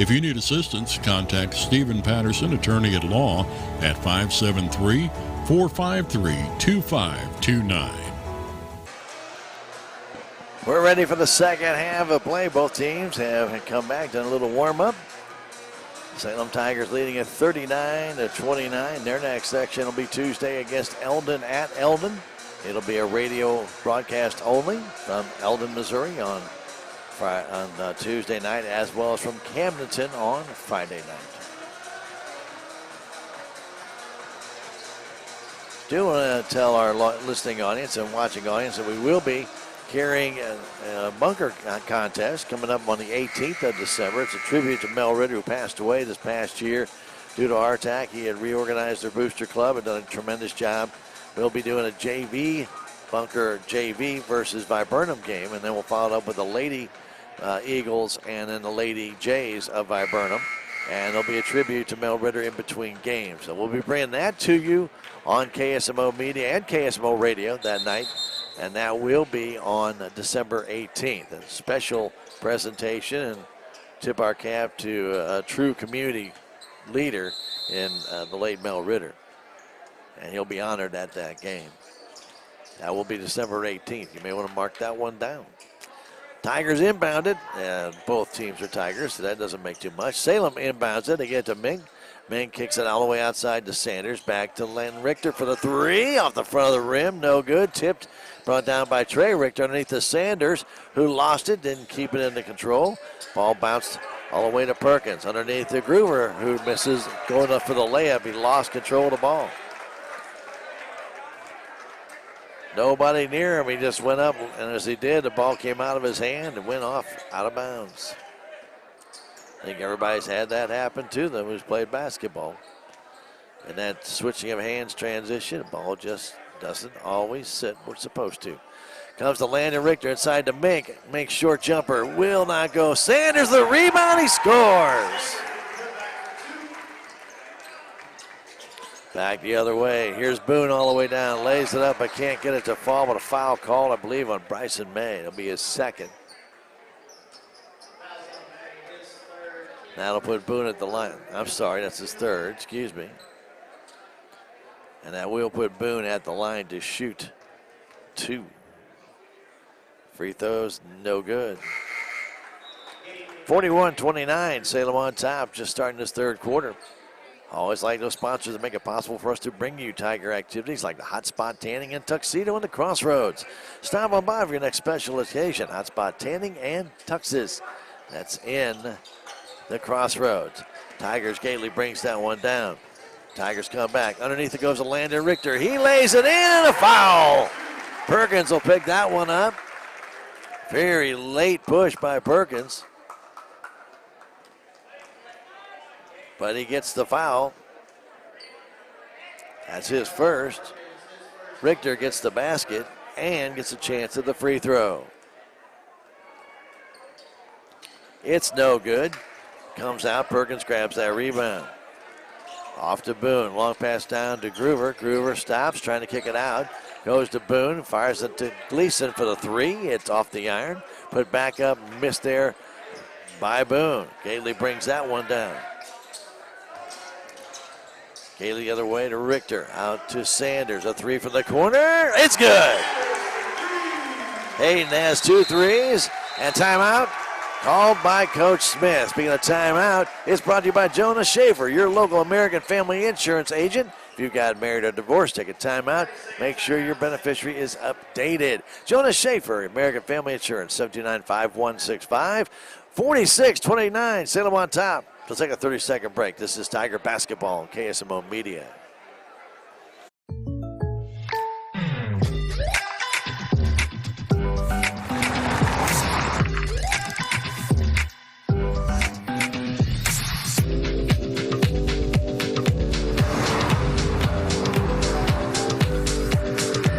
If you need assistance, contact Stephen Patterson, attorney at law, at 573-453-2529. We're ready for the second half of play. Both teams have come back, done a little warm-up. Salem Tigers leading at 39-29. Their next section will be Tuesday against Eldon at Eldon. It'll be a radio broadcast only from Eldon, Missouri on Tuesday night, as well as from Camdenton on Friday night. Do want to tell our listening audience and watching audience that we will be carrying a bunker contest coming up on the 18th of December. It's a tribute to Mel Ritter, who passed away this past year due to a heart attack. He had reorganized their booster club and done a tremendous job. We'll be doing a JV, bunker JV versus Viburnum game, and then we'll follow it up with the Lady Eagles and then the Lady Jays of Viburnum. And there'll be a tribute to Mel Ritter in between games. So we'll be bringing that to you on KSMO Media and KSMO Radio that night. And that will be on December 18th. A special presentation, and tip our cap to a true community leader in the late Mel Ritter. And he'll be honored at that game. That will be December 18th. You may want to mark that one down. Tigers inbounded, and both teams are Tigers, so that doesn't make too much. Salem inbounds it. They get to Ming. Ming kicks it all the way outside to Sanders. Back to Len Richter for the three. Off the front of the rim. No good. Tipped. Brought down by Trey Richter underneath the Sanders, who lost it. Didn't keep it under control. Ball bounced all the way to Perkins. Underneath the Groover, who misses. Going up for the layup. He lost control of the ball. Nobody near him. He just went up, and as he did, the ball came out of his hand and went off out of bounds. I think everybody's had that happen to them who's played basketball. And that switching of hands transition, the ball just doesn't always sit where it's supposed to. Comes to Landon Richter inside to Mink. Mink's short jumper will not go. Sanders the rebound, he scores. Back the other way. Here's Boone all the way down. Lays it up, but can't get it to fall. But a foul call, I believe, on Bryson May. It'll be his second. That'll put Boone at the line. I'm sorry, that's his third. Excuse me. And that will put Boone at the line to shoot two. Free throws, no good. 41-29, Salem on top, just starting this third quarter. Always like those sponsors that make it possible for us to bring you Tiger activities like the Hot Spot Tanning and Tuxedo and the Crossroads. Stop on by for your next special occasion. Hot Spot Tanning and Tuxes. That's in the Crossroads. Tigers, Gately brings that one down. Tigers come back. Underneath it goes to Landon Richter. He lays it in and a foul. Perkins will pick that one up. Very late push by Perkins. But he gets the foul. That's his first. Richter gets the basket and gets a chance at the free throw. It's no good. Comes out, Perkins grabs that rebound. Off to Boone, long pass down to Groover. Groover stops, trying to kick it out. Goes to Boone, fires it to Gleason for the three. It's off the iron. Put back up, missed there by Boone. Gately brings that one down. Gately the other way to Richter. Out to Sanders. A three from the corner. It's good. Hayden has 2 threes. And timeout called by Coach Smith. Speaking of timeout, it's brought to you by Jonah Schaefer, your local American Family Insurance agent. If you've got married or divorced, take a timeout. Make sure your beneficiary is updated. Jonah Schaefer, American Family Insurance, 729-5165. 46-29, Salem on top. Let's take a 30-second break. This is Tiger Basketball on KSMO Media.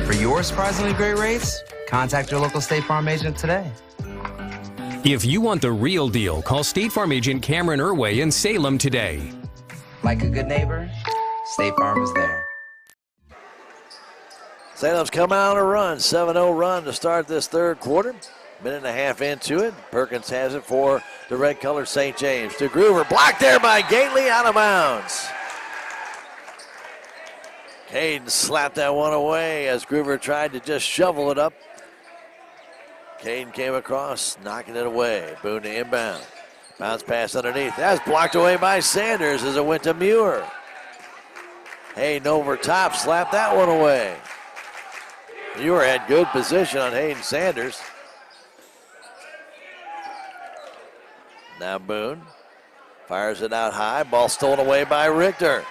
For your surprisingly great rates, contact your local State Farm agent today. If you want the real deal, call State Farm agent Cameron Irway in Salem today. Like a good neighbor, State Farm is there. Salem's coming on a run, 7-0 run to start this third quarter. Minute and a half into it. Perkins has it for the red-colored St. James. To Groover, blocked there by Gately, out of bounds. Caden slapped that one away as Groover tried to just shovel it up. Caden came across, knocking it away. Boone to inbound. Bounce pass underneath. That's blocked away by Sanders as it went to Muir. Hayden over top, slapped that one away. Muir had good position on Hayden Sanders. Now Boone fires it out high. Ball stolen away by Richter.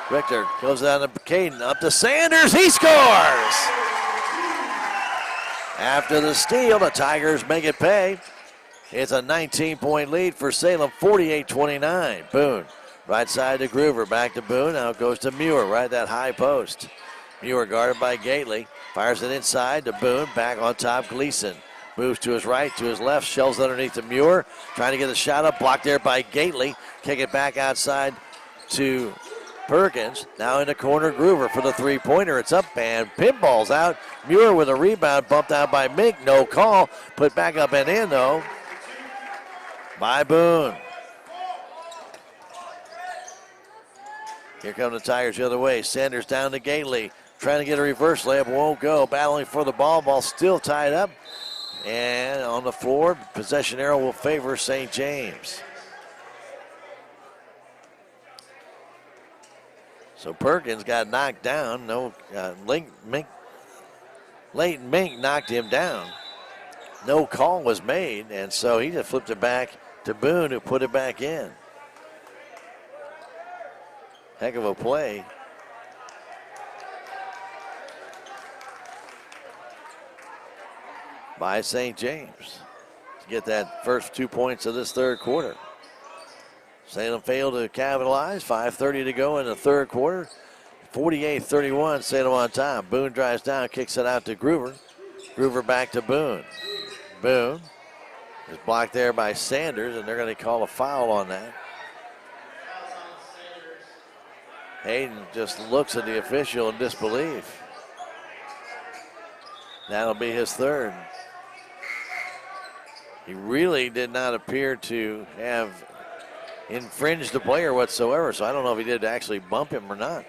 Richter goes down to Caden, up to Sanders. He scores! After the steal, the Tigers make it pay. It's a 19-point lead for Salem, 48-29. Boone, right side to Groover, back to Boone. Now it goes to Muir, right at that high post. Muir guarded by Gately. Fires it inside to Boone, back on top, Gleason. Moves to his right, to his left, shells underneath to Muir. Trying to get the shot up, blocked there by Gately. Kick it back outside to Perkins. Now in the corner, Groover for the three-pointer. It's up and pinballs out. Muir with a rebound, bumped out by Mink. No call. Put back up and in, though, by Boone. Here come the Tigers the other way. Sanders down to Gately. Trying to get a reverse layup. Won't go. Battling for the ball. Ball still tied up. And on the floor, possession arrow will favor St. James. So Perkins got knocked down. No, Leighton Mink knocked him down. No call was made, and so he just flipped it back to Boone, who put it back in. Heck of a play. By St. James to get that first 2 points of this third quarter. Salem failed to capitalize. 5:30 to go in the third quarter. 48-31, Salem on top. Boone drives down, kicks it out to Groover. Groover back to Boone. Boone is blocked there by Sanders, and they're going to call a foul on that. Hayden just looks at the official in disbelief. That'll be his third. He really did not appear to have infringed the player whatsoever, so I don't know if he did actually bump him or not.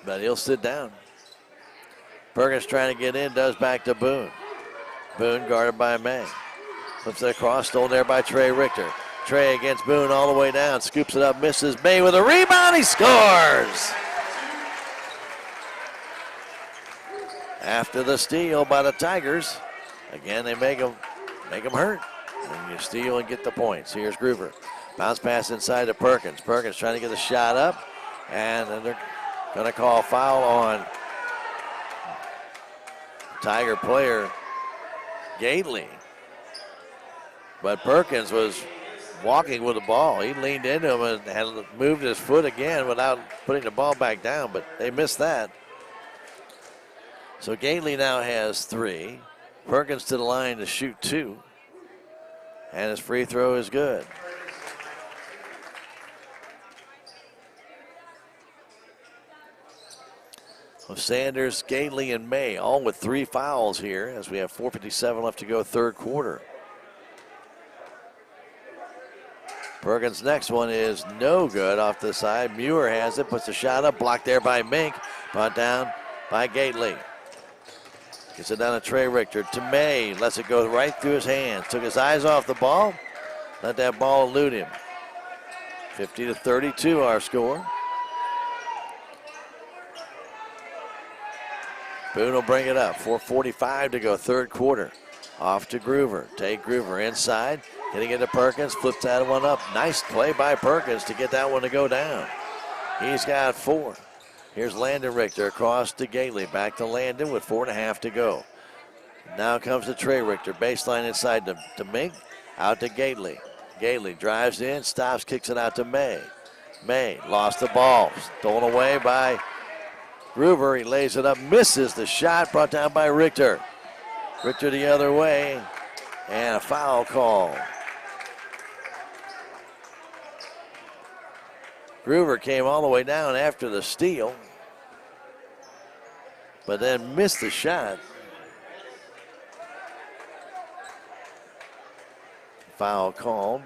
But he'll sit down. Perkins trying to get in, does back to Boone. Boone guarded by May. Flips it across, stolen there by Trey Richter. Trey against Boone all the way down, scoops it up, misses. May with a rebound, he scores! After the steal by the Tigers, again they make them hurt. And you steal and get the points. Here's Groover. Bounce pass inside to Perkins. Perkins trying to get the shot up, and then they're going to call a foul on Tiger player, Gately. But Perkins was walking with the ball. He leaned into him and had moved his foot again without putting the ball back down, but they missed that. So Gately now has 3. Perkins to the line to shoot 2. And his free throw is good. So Sanders, Gately, and May all with 3 fouls here as we have 4:57 left to go, third quarter. Perkins' next one is no good off the side. Muir has it, puts the shot up, blocked there by Mink, brought down by Gately. Gets it down to Trey Richter, to May, lets it go right through his hands. Took his eyes off the ball, let that ball elude him. 50-32 our score. Boone will bring it up, 4:45 to go, third quarter. Off to Groover, take Groover inside. Getting it to Perkins, flips that one up. Nice play by Perkins to get that one to go down. He's got 4. Here's Landon Richter across to Gately. Back to Landon with 4.5 to go. Now comes to Trey Richter. Baseline inside to Mink. Out to Gately. Gately drives in, stops, kicks it out to May. May lost the ball. Stolen away by Groover. He lays it up, misses the shot, brought down by Richter. Richter the other way, and a foul call. Groover came all the way down after the steal, but then missed the shot. Foul called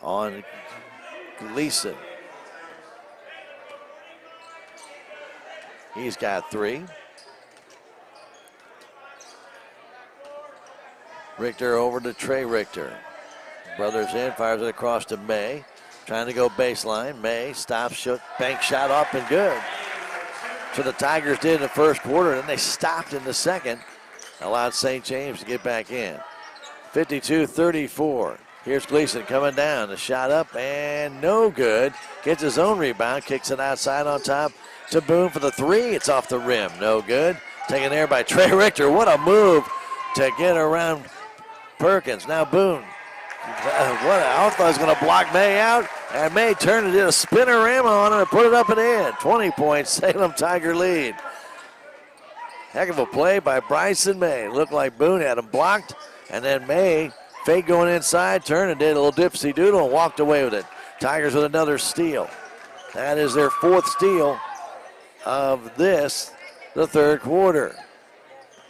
on Gleason. He's got 3. Richter over to Trey Richter. Brothers in, fires it across to May. Trying to go baseline. May stops, shoot, bank shot up and good. So the Tigers did in the first quarter, and then they stopped in the second. Allowed St. James to get back in. 52-34. Here's Gleason coming down. The shot up and no good. Gets his own rebound, kicks it outside on top to Boone for the 3. It's off the rim. No good. Taken there by Trey Richter. What a move to get around Perkins. Now Boone. I thought he was going to block May out, and May turned and did a spinorama on it and put it up and in. 20 points, Salem Tiger lead. Heck of a play by Bryson May. Looked like Boone had him blocked, and then May fake going inside, turned and did a little dipsy doodle and walked away with it. Tigers with another steal. That is their 4th steal of the third quarter.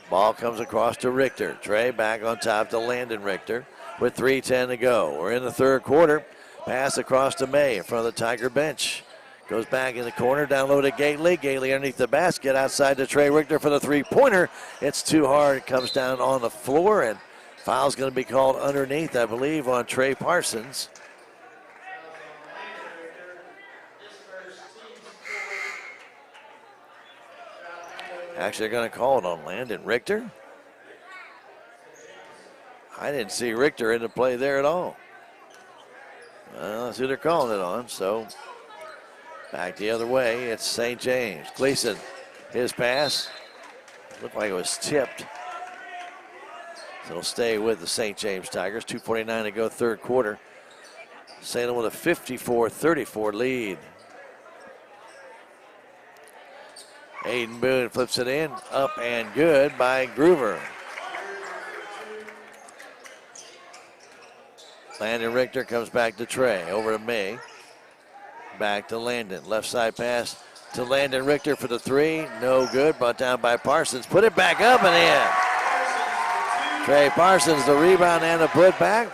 Ball comes across to Richter. Trey back on top to Landon Richter with 3:10 to go. We're in the third quarter. Pass across to May in front of the Tiger bench. Goes back in the corner, down low to Gately. Gately underneath the basket, outside to Trey Richter for the 3-pointer. It's too hard. It comes down on the floor, and foul's going to be called underneath, I believe, on Trey Parsons. Actually, they're going to call it on Landon Richter. I didn't see Richter in the play there at all. Well, that's who they're calling it on. So back the other way, it's St. James. Gleason, his pass. Looked like it was tipped. So it'll stay with the St. James Tigers. 2:49 to go, third quarter. Salem with a 54-34 lead. Aiden Boone flips it in, up and good by Groover. Landon Richter comes back to Trey, over to May. Back to Landon, left side pass to Landon Richter for the 3. No good, brought down by Parsons. Put it back up and in. Trey Parsons, the rebound and the putback.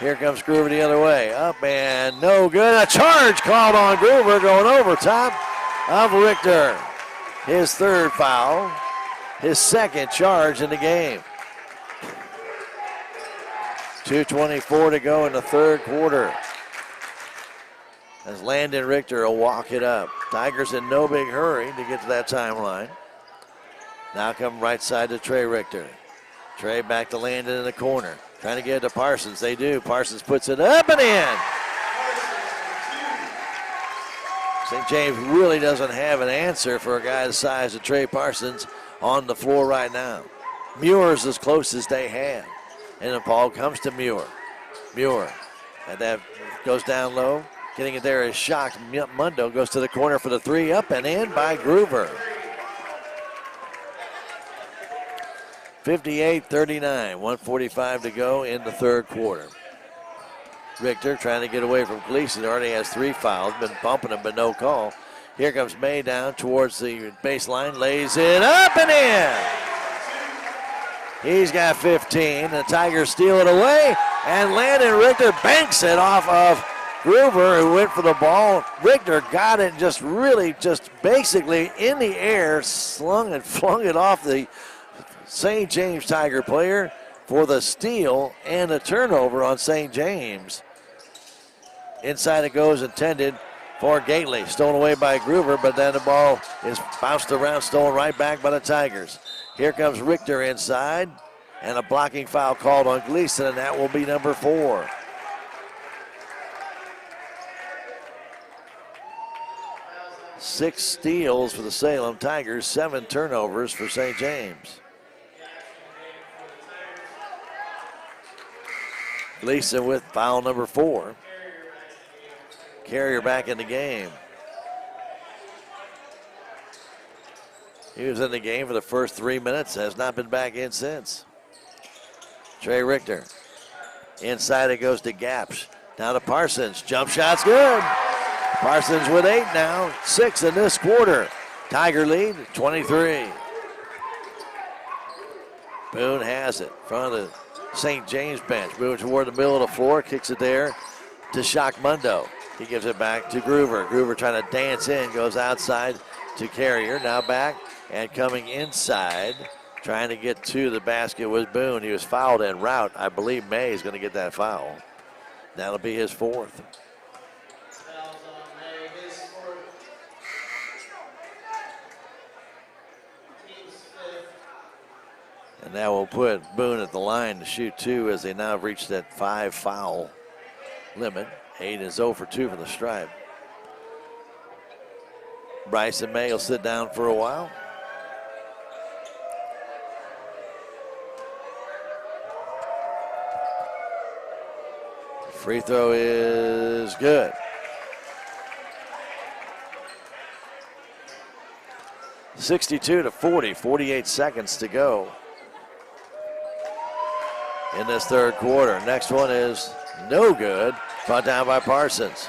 Here comes Groover the other way. Up and no good. A charge called on Groover, going over top of Richter. His 3rd foul, his 2nd charge in the game. 2:24 to go in the third quarter. As Landon Richter will walk it up. Tigers in no big hurry to get to that timeline. Now come right side to Trey Richter. Trey back to Landon in the corner. Trying to get it to Parsons. They do. Parsons puts it up and in. St. James really doesn't have an answer for a guy the size of Trey Parsons on the floor right now. Muir's as close as they have. And the ball comes to Muir. Muir, and that goes down low. Getting it there is shocked. Mundo goes to the corner for the three, up and in by Groover. 58-39, 1:45 to go in the third quarter. Richter trying to get away from Gleason. Already has 3 fouls, been bumping him, but no call. Here comes May down towards the baseline, lays it up and in. He's got 15. The Tigers steal it away, and Landon Richter banks it off of Groover, who went for the ball. Richter got it just basically in the air, slung and flung it off the St. James Tiger player for the steal and the turnover on St. James. Inside it goes, intended for Gately. Stolen away by Groover, but then the ball is bounced around, stolen right back by the Tigers. Here comes Richter inside, and a blocking foul called on Gleason, and that will be number 4. Six steals for the Salem Tigers, 7 turnovers for St. James. Gleason with foul number 4. Carrier back in the game. He was in the game for the first 3 minutes, has not been back in since. Trey Richter. Inside it goes to Gaps. Now to Parsons. Jump shot's good. Parsons with 8 now, 6 in this quarter. Tiger lead, 23. Boone has it in front of the St. James bench. Moves toward the middle of the floor, kicks it there to Shock Mundo. He gives it back to Groover. Groover trying to dance in, goes outside to Carrier. Now back and coming inside, trying to get to the basket was Boone. He was fouled en route. I believe May is going to get that foul. That'll be his 4th. And that will put Boone at the line to shoot 2 as they now have reached that 5 foul limit. 8 is 0 for 2 from the stripe. Bryson May will sit down for a while. Free throw is good. (62-40), 48 seconds to go in this third quarter. Next one is no good. Brought down by Parsons.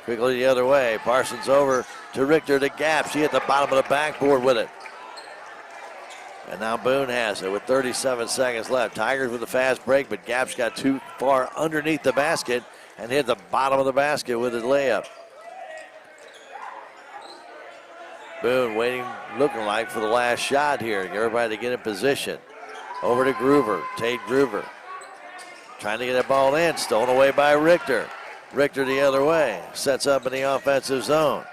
Quickly the other way. Parsons over to Richter to Gaps. He hit the bottom of the backboard with it. And now Boone has it with 37 seconds left. Tigers with a fast break, but Gaps got too far underneath the basket and hit the bottom of the basket with his layup. Boone waiting, looking like for the last shot here. Get everybody to get in position. Over to Groover, Tate Groover. Trying to get that ball in, stolen away by Richter. Richter the other way, sets up in the offensive zone.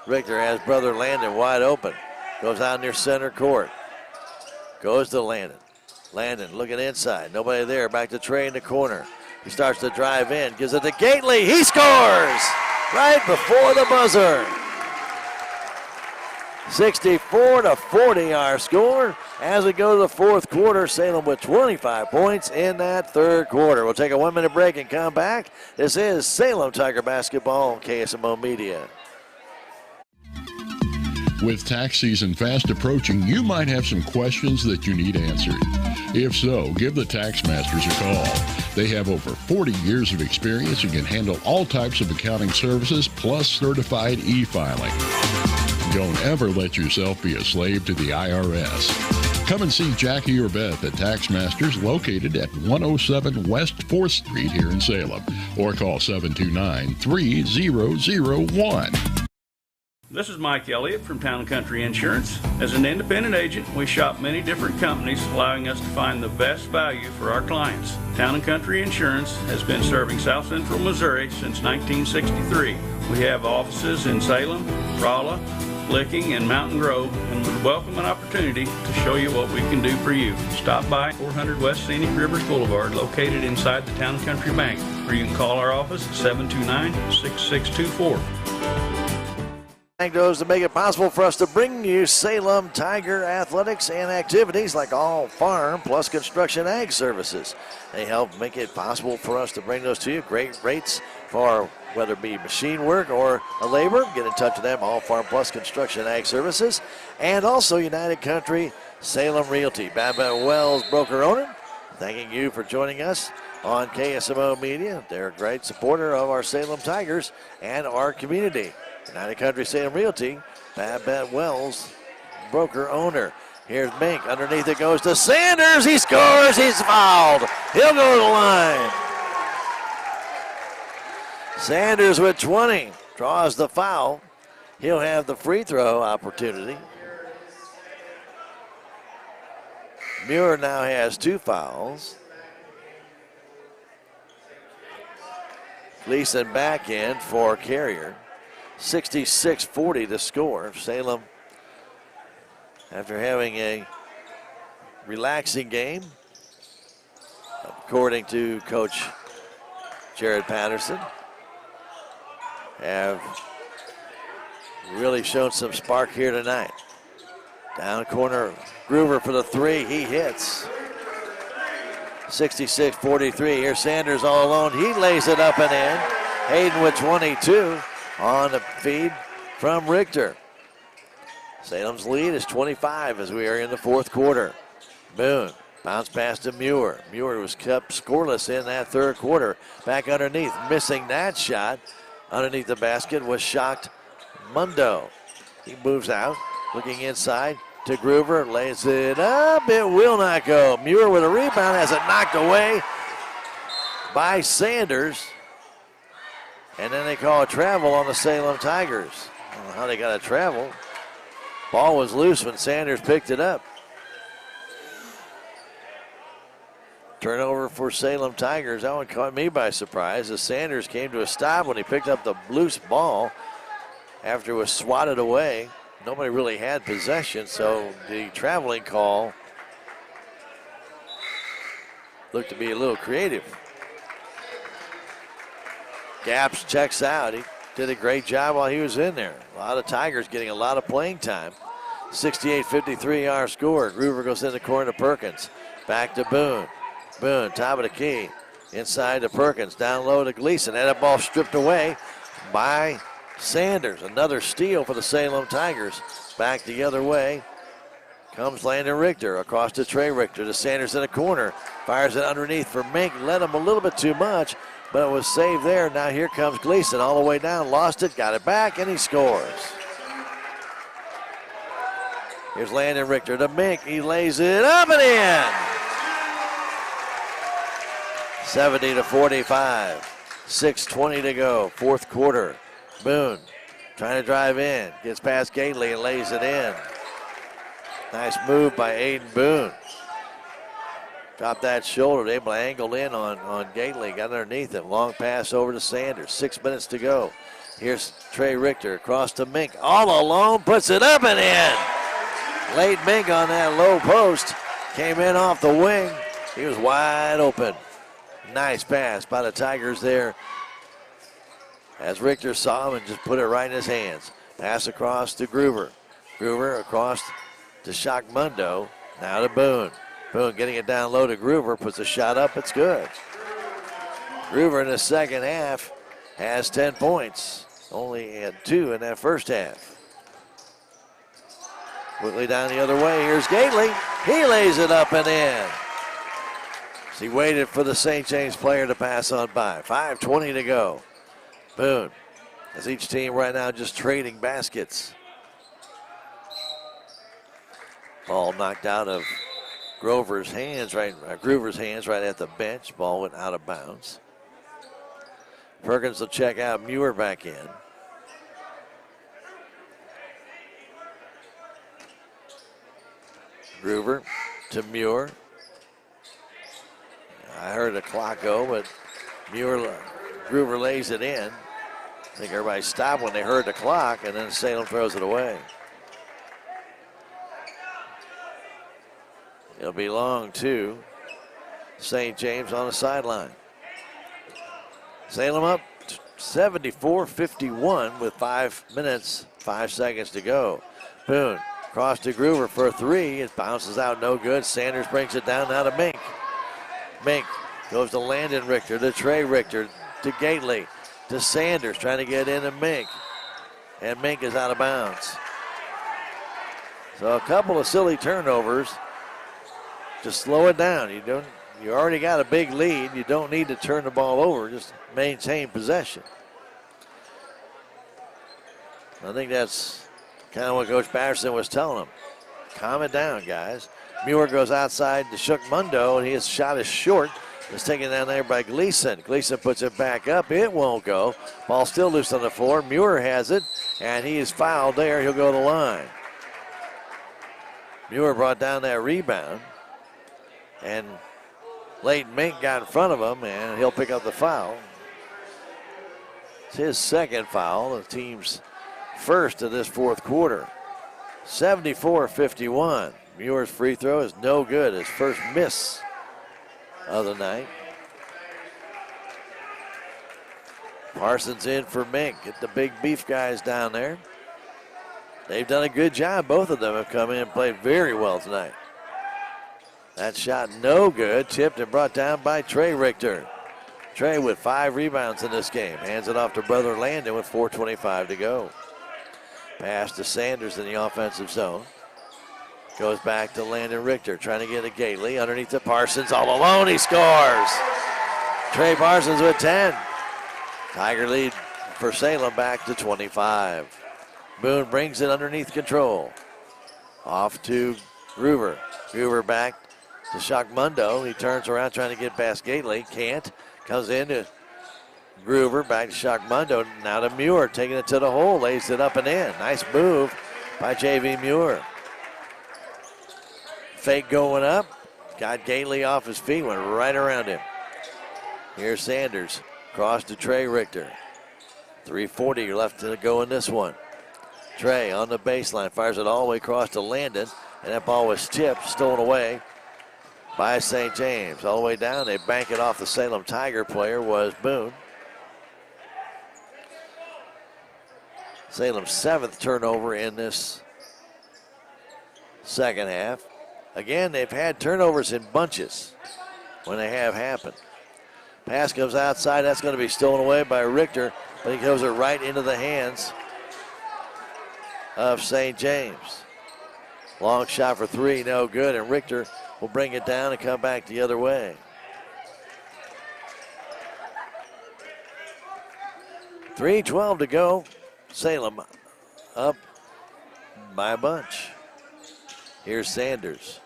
Richter has brother Landon wide open. Goes out near center court. Goes to Landon. Landon looking inside, nobody there, back to Trey in the corner. He starts to drive in, gives it to Gately, he scores! Right before the buzzer. 64-40 our score. As we go to the fourth quarter, Salem with 25 points in that third quarter. We'll take a 1-minute break and come back. This is Salem Tiger Basketball on KSMO Media. With tax season fast approaching, you might have some questions that you need answered. If so, give the Tax Masters a call. They have over 40 years of experience and can handle all types of accounting services plus certified e-filing. Don't ever let yourself be a slave to the IRS. Come and see Jackie or Beth at Tax Masters, located at 107 West 4th Street here in Salem, or call 729-3001. This is Mike Elliott from Town & Country Insurance. As an independent agent, we shop many different companies, allowing us to find the best value for our clients. Town & Country Insurance has been serving South Central Missouri since 1963. We have offices in Salem, Rolla, Licking, and Mountain Grove, and would welcome an opportunity to show you what we can do for you. Stop by 400 West Scenic Rivers Boulevard, located inside the Town & Country Bank. or you can call our office at 729-6624. Thank those to make it possible for us to bring you Salem Tiger athletics and activities like all farm plus construction ag services. They help make it possible for us to bring those to you. Great rates for whether it be machine work or a labor. Get in touch with them, all farm plus construction ag services. And also United Country Salem Realty. Babette Wells, broker owner, thanking you for joining us on KSMO Media. They're a great supporter of our Salem Tigers and our community. United Country Salem Realty, Babette Wells, broker owner. Here's Mink. Underneath it goes to Sanders. He scores. He's fouled. He'll go to the line. Sanders with 20 draws the foul. He'll have the free throw opportunity. Muir now has 2 fouls. Gleason back in for Carrier. 66-40 the score. Salem, after having a relaxing game, according to Coach Jared Patterson, have really shown some spark here tonight. Down corner, Groover for the 3. He hits. 66-43. Here's Sanders all alone. He lays it up and in. Hayden with 22 on the feed from Richter. Salem's lead is 25 as we are in the 4th quarter. Boone bounce pass to Muir. Muir was kept scoreless in that 3rd quarter. Back underneath, missing that shot. Underneath the basket was shocked Mundo. He moves out, looking inside to Groover, lays it up. It will not go. Muir with a rebound, has it knocked away by Sanders. And then they call a travel on the Salem Tigers. I don't know how they got a travel. Ball was loose when Sanders picked it up. Turnover for Salem Tigers. That one caught me by surprise as Sanders came to a stop when he picked up the loose ball after it was swatted away. Nobody really had possession, so the traveling call looked to be a little creative. Gaps checks out. He did a great job while he was in there. A lot of Tigers getting a lot of playing time. 68-53 our score. Groover goes in the corner to Perkins. Back to Boone. Boone, top of the key. Inside to Perkins. Down low to Gleason. And that ball stripped away by Sanders. Another steal for the Salem Tigers. Back the other way comes Landon Richter. Across to Trey Richter. To Sanders in the corner. Fires it underneath for Mink. Led him a little bit too much, but it was saved there. Now here comes Gleason all the way down. Lost it, got it back, and he scores. Here's Landon Richter to Mink. He lays it up and in. 70-45. 6:20 to go. 4th quarter. Boone trying to drive in. Gets past Gately and lays it in. Nice move by Aiden Boone. Dropped that shoulder, able to angle in on Gately, got underneath him. Long pass over to Sanders, 6 minutes to go. Here's Trey Richter across to Mink, all alone, puts it up and in. Late Mink on that low post, came in off the wing. He was wide open. Nice pass by the Tigers there as Richter saw him and just put it right in his hands. Pass across to Groover. Groover across to Shock Mundo, now to Boone. Boone getting it down low to Groover, puts a shot up, it's good. Groover in the second half has 10 points. Only had 2 in that first half. Quickly down the other way, here's Gately. He lays it up and in. He waited for the St. James player to pass on by. 5:20 to go. Boone, as each team right now just trading baskets. Ball knocked out of Groover's hands right at the bench. Ball went out of bounds. Perkins will check out. Muir back in. Groover to Muir. I heard the clock go, but Groover lays it in. I think everybody stopped when they heard the clock, and then Salem throws it away. It'll belong to St. James on the sideline. Salem up 74-51 with 5 minutes, 5 seconds to go. Boone cross to Groover for a three. It bounces out, no good. Sanders brings it down now to Mink. Mink goes to Landon Richter, to Trey Richter, to Gately, to Sanders, trying to get into Mink. And Mink is out of bounds. So a couple of silly turnovers. Just slow it down. You already got a big lead. You don't need to turn the ball over. Just maintain possession. I think that's kind of what Coach Patterson was telling them. Calm it down, guys. Muir goes outside to Shook Mundo, and his shot is short. It's taken down there by Gleason. Gleason puts it back up. It won't go. Ball still loose on the floor. Muir has it, and he is fouled there. He'll go to the line. Muir brought down that rebound, and Leighton Mink got in front of him, and he'll pick up the foul. It's his second foul, the team's first of this fourth quarter. 74-51. Muir's free throw is no good. His first miss of the night. Parsons in for Mink. Get the big beef guys down there. They've done a good job. Both of them have come in and played very well tonight. That shot no good. Tipped and brought down by Trey Richter. Trey with 5 rebounds in this game. Hands it off to brother Landon with 4:25 to go. Pass to Sanders in the offensive zone. Goes back to Landon Richter, trying to get a Gately. Underneath to Parsons, all alone, he scores. Trey Parsons with 10. Tiger lead for Salem back to 25. Boone brings it underneath control. Off to Groover. Groover back to Shock Mundo. He turns around trying to get past Gately. Can't. Comes in to Groover. Back to Shock Mundo. Now to Muir. Taking it to the hole. Lays it up and in. Nice move by J.V. Muir. Fake going up. Got Gately off his feet. Went right around him. Here's Sanders. Cross to Trey Richter. 3:40 left to go in this one. Trey on the baseline, fires it all the way across to Landon, and that ball was tipped, stolen away by St. James. All the way down, they bank it off the Salem Tiger player was Boone. Salem's 7th turnover in this second half. Again, they've had turnovers in bunches when they have happened. Pass comes outside, that's going to be stolen away by Richter, but he goes it right into the hands of St. James. Long shot for 3, no good, and Richter will bring it down and come back the other way. 3:12 to go. Salem up by a bunch. Here's Sanders.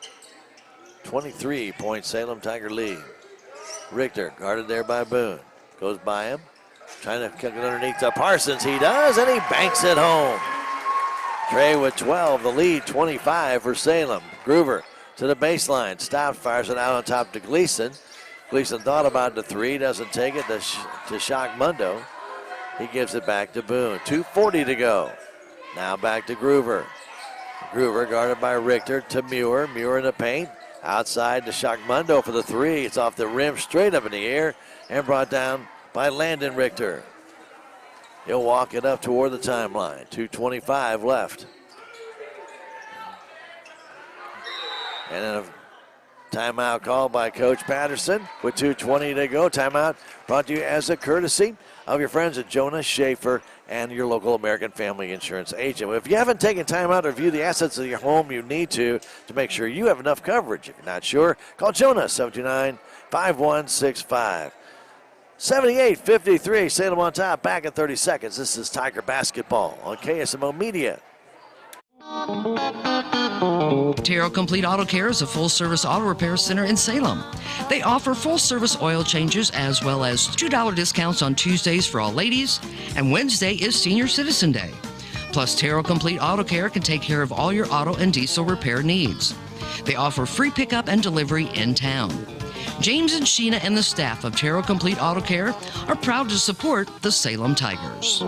23-point Salem Tiger lead. Richter guarded there by Boone. Goes by him. Trying to kick it underneath to Parsons. He does, and he banks it home. Trey with 12, the lead, 25 for Salem. Groover to the baseline. Stops, fires it out on top to Gleason. Gleason thought about the 3, doesn't take it to Shock Mundo. He gives it back to Boone. 2:40 to go. Now back to Groover. Groover guarded by Richter to Muir. Muir in the paint. Outside to Shock Mundo for the 3. It's off the rim, straight up in the air, and brought down by Landon Richter. He'll walk it up toward the timeline. 2:25 left. And then a timeout called by Coach Patterson with 2:20 to go. Timeout brought to you as a courtesy of your friends at Jonas Schaefer and your local American Family Insurance agent. If you haven't taken time out to review the assets of your home, you need to make sure you have enough coverage. If you're not sure, call Jonas, 729-5165. 78-53, Salem on top, back in 30 seconds. This is Tiger Basketball on KSMO Media. Terrell Complete Auto Care is a full-service auto repair center in Salem. They offer full-service oil changes as well as $2 discounts on Tuesdays for all ladies, and Wednesday is Senior Citizen Day. Plus, Terrell Complete Auto Care can take care of all your auto and diesel repair needs. They offer free pickup and delivery in town. James and Sheena and the staff of Terrell Complete Auto Care are proud to support the Salem Tigers.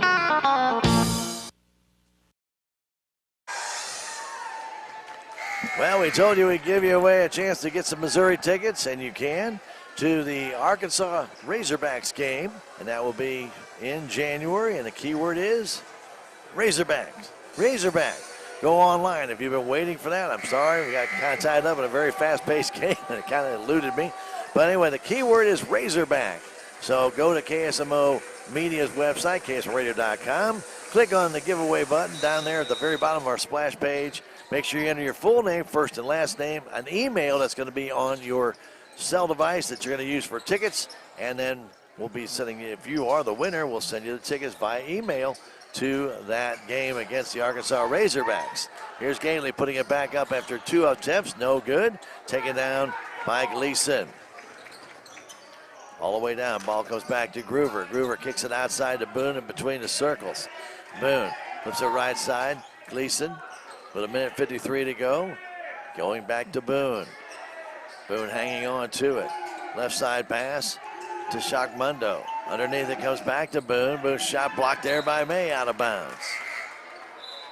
Well, we told you we'd give you away a chance to get some Missouri tickets, and you can. to the Arkansas Razorbacks game, and that will be in January, and the keyword is Razorbacks. Razorback. Go online if you've been waiting for that. I'm sorry, we got kind of tied up in a very fast-paced game, and it kind of eluded me. But anyway, the keyword is Razorback. So go to KSMO Media's website, ksmoradio.com. Click on the giveaway button down there at the very bottom of our splash page. Make sure you enter your full name, first and last name, an email that's going to be on your cell device that you're going to use for tickets, and then we'll be sending you, if you are the winner, we'll send you the tickets via email to that game against the Arkansas Razorbacks. Here's Gately putting it back up after 2 attempts, no good. Taken down by Gleason. All the way down, ball comes back to Groover. Groover kicks it outside to Boone in between the circles. Boone flips it right side. Gleason with 1:53 to go. Going back to Boone. Boone hanging on to it. Left side pass to Shockmundo. Underneath it comes back to Boone. Boone's shot blocked there by May, out of bounds.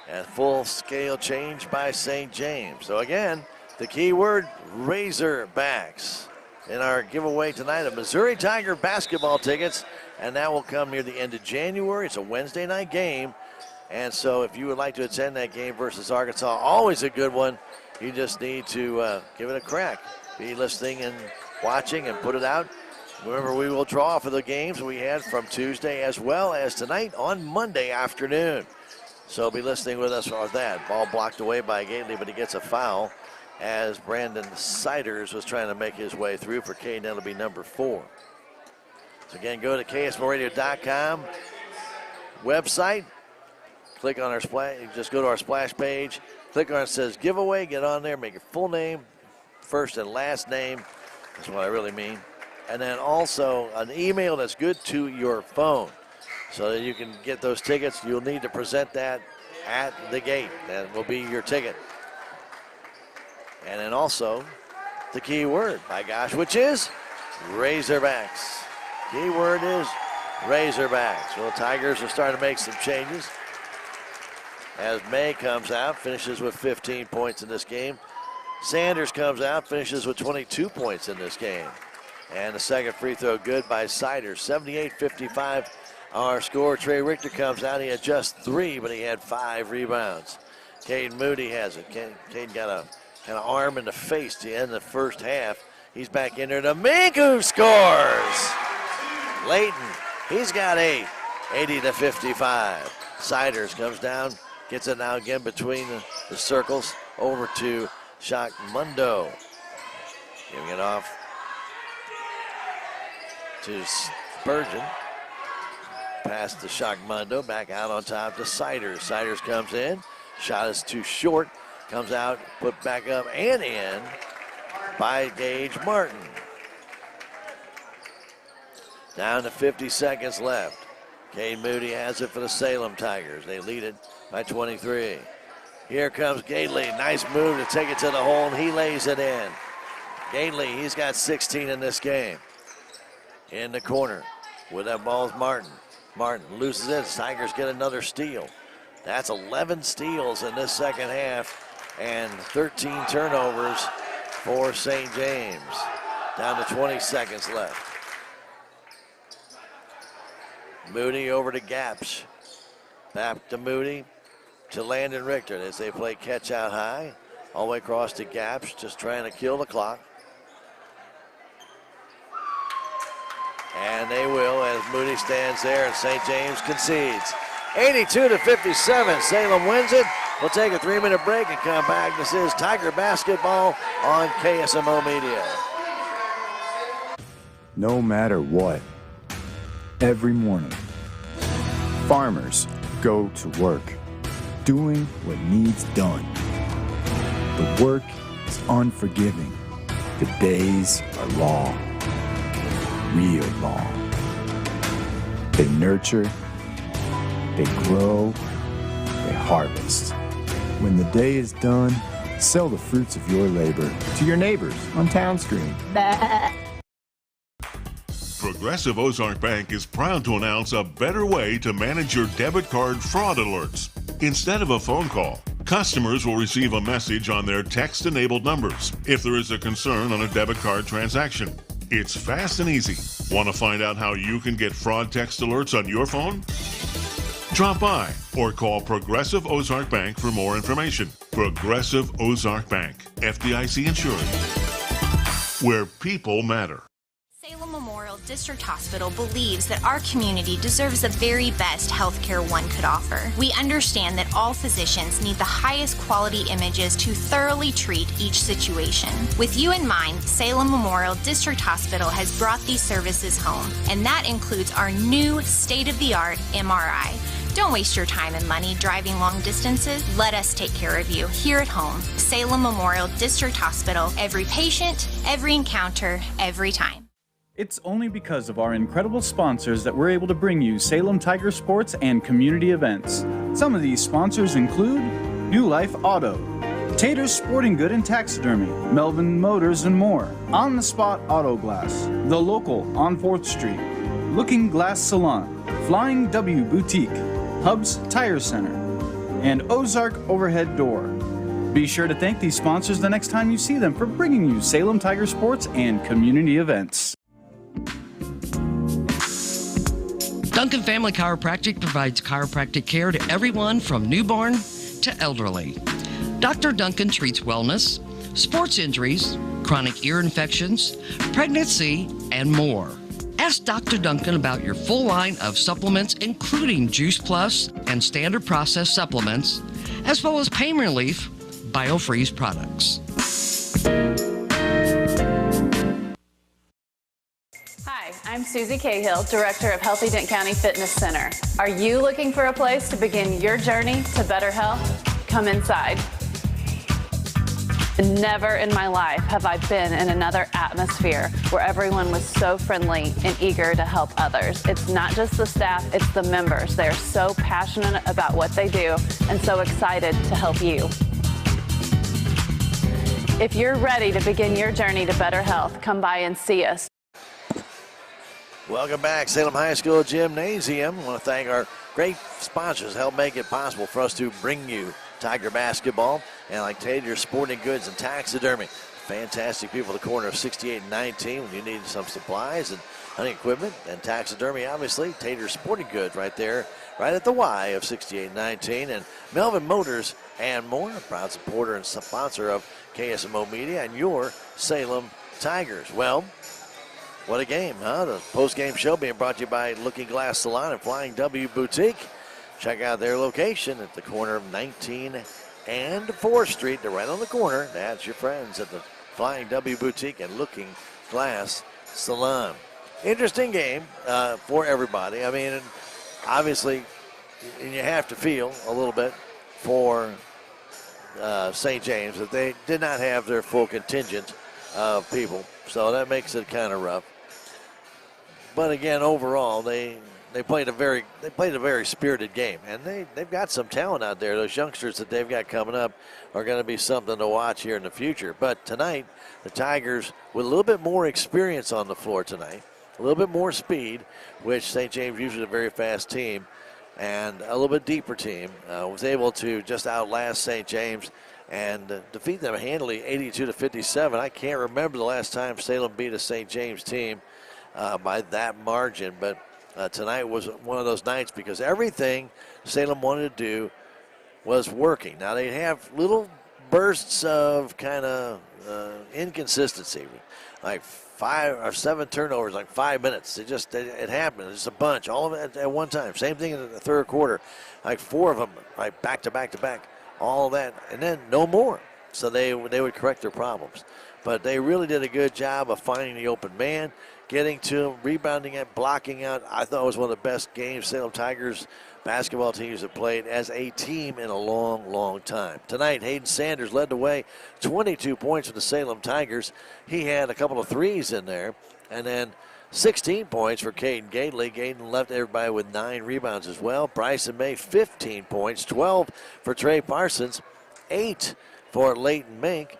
And full scale change by St. James. So again, the key word, Razorbacks. In our giveaway tonight of Missouri Tiger basketball tickets, and that will come near the end of January. It's a Wednesday night game, and so if you would like to attend that game versus Arkansas, always a good one, you just need to give it a crack. Be listening and watching and put it out. Remember, we will draw for the games we had from Tuesday as well as tonight on Monday afternoon. So be listening with us for that. Ball blocked away by Gately, but he gets a foul as Brandon Siders was trying to make his way through for Caden. That'll be number 4. So again, go to KSMORadio.com website. Click on our splash, just go to our splash page. Click on it, says giveaway, get on there, make your full name, first and last name. That's what I really mean. And then also an email that's good to your phone so that you can get those tickets. You'll need to present that at the gate. That will be your ticket. And then also the key word, my gosh, which is Razorbacks. Key word is Razorbacks. Well, Tigers are starting to make some changes as May comes out, finishes with 15 points in this game. Sanders comes out, finishes with 22 points in this game. And the second free throw good by Siders. 78-55 our score. Trey Richter comes out. He had just 3, but he had 5 rebounds. Caden Moody has it. Caden got a kind of arm in the face to end the first half. He's back in there. Domingue scores. Layton, he's got 8. 80-55. Siders comes down, gets it now again between the circles over to Shockmundo. Giving it off to Spurgeon. Pass to Shockmundo, back out on top to Siders. Siders comes in, shot is too short, comes out, put back up and in by Gage Martin. Down to 50 seconds left. Caden Moody has it for the Salem Tigers. They lead it by 23. Here comes Gately. Nice move to take it to the hole, and he lays it in. Gately, he's got 16 in this game. In the corner with that ball is Martin. Martin loses it. Tigers get another steal. That's 11 steals in this second half and 13 turnovers for St. James. Down to 20 seconds left. Moody over to Gaps. Back to Moody to Landon Richter as they play catch out high. All the way across to Gaps, just trying to kill the clock. And they will as Moody stands there and St. James concedes. 82-57, Salem wins it. We'll take a 3-minute break and come back. This is Tiger Basketball on KSMO Media. No matter what, every morning, farmers go to work, doing what needs done. The work is unforgiving. The days are long, real long. They nurture, they grow, they harvest. When the day is done, sell the fruits of your labor to your neighbors on Town Street. Progressive Ozark Bank is proud to announce a better way to manage your debit card fraud alerts. Instead of a phone call, customers will receive a message on their text-enabled numbers if there is a concern on a debit card transaction. It's fast and easy. Want to find out how you can get fraud text alerts on your phone? Drop by or call Progressive Ozark Bank for more information. Progressive Ozark Bank, FDIC insured, where people matter. Salem Memorial District Hospital believes that our community deserves the very best healthcare one could offer. We understand that all physicians need the highest quality images to thoroughly treat each situation. With you in mind, Salem Memorial District Hospital has brought these services home, and that includes our new state-of-the-art MRI. Don't waste your time and money driving long distances. Let us take care of you here at home. Salem Memorial District Hospital. Every patient, every encounter, every time. It's only because of our incredible sponsors that we're able to bring you Salem Tiger sports and community events. Some of these sponsors include New Life Auto, Tater's Sporting Good and Taxidermy, Melvin Motors and more, On the Spot Auto Glass, The Local on 4th Street, Looking Glass Salon, Flying W Boutique, Hubs Tire Center, and Ozark Overhead Door. Be sure to thank these sponsors the next time you see them for bringing you Salem Tiger sports and community events. Duncan Family Chiropractic provides chiropractic care to everyone from newborn to elderly. Dr. Duncan treats wellness, sports injuries, chronic ear infections, pregnancy, and more. Ask Dr. Duncan about your full line of supplements, including Juice Plus and standard processed supplements, as well as pain relief, BioFreeze products. Hi, I'm Susie Cahill, Director of Healthy Dent County Fitness Center. Are you looking for a place to begin your journey to better health? Come inside. Never in my life have I been in another atmosphere where everyone was so friendly and eager to help others. It's not just the staff, it's the members. They are so passionate about what they do and so excited to help you. If you're ready to begin your journey to better health, come by and see us. Welcome back, Salem High School Gymnasium. I want to thank our great sponsors who help make it possible for us to bring you Tiger basketball, and like Tater's Sporting Goods and Taxidermy. Fantastic people at the corner of 68 and 19 when you need some supplies and hunting equipment. And Taxidermy, obviously, Tater's Sporting Goods right there, right at the Y of 68 and 19. And Melvin Motors and more, a proud supporter and sponsor of KSMO Media and your Salem Tigers. Well, what a game, huh? The post-game show being brought to you by Looking Glass Salon and Flying W Boutique. Check out their location at the corner of 19 and 4th Street. They're right on the corner. That's your friends at the Flying W Boutique and Looking Glass Salon. Interesting game for everybody. I mean, obviously, and you have to feel a little bit for St. James that they did not have their full contingent of people. So that makes it kind of rough. But again, overall, they played a very spirited game, and they've got some talent out there. Those youngsters that they've got coming up are going to be something to watch here in the future. But tonight, the Tigers with a little bit more experience on the floor tonight, a little bit more speed, which St. James usually a very fast team, and a little bit deeper team, was able to just outlast St. James and defeat them handily 82-57. I can't remember the last time Salem beat a St. James team by that margin, but tonight was one of those nights because everything Salem wanted to do was working. Now they have little bursts of kind of inconsistency, like 5 or 7 turnovers, like 5 minutes. It happened. It's a bunch, all of it at one time. Same thing in the third quarter, like 4 of them, like back to back to back, all of that, and then no more. So they would correct their problems. But they really did a good job of finding the open man, getting to him, rebounding it, blocking out. I thought it was one of the best games Salem Tigers basketball teams have played as a team in a long, long time. Tonight, Hayden Sanders led the way, 22 points for the Salem Tigers. He had a couple of threes in there, and then 16 points for Caden Gately. Caden left everybody with 9 rebounds as well. Bryson May, 15 points, 12 for Trey Parsons, 8 for Leighton Mink,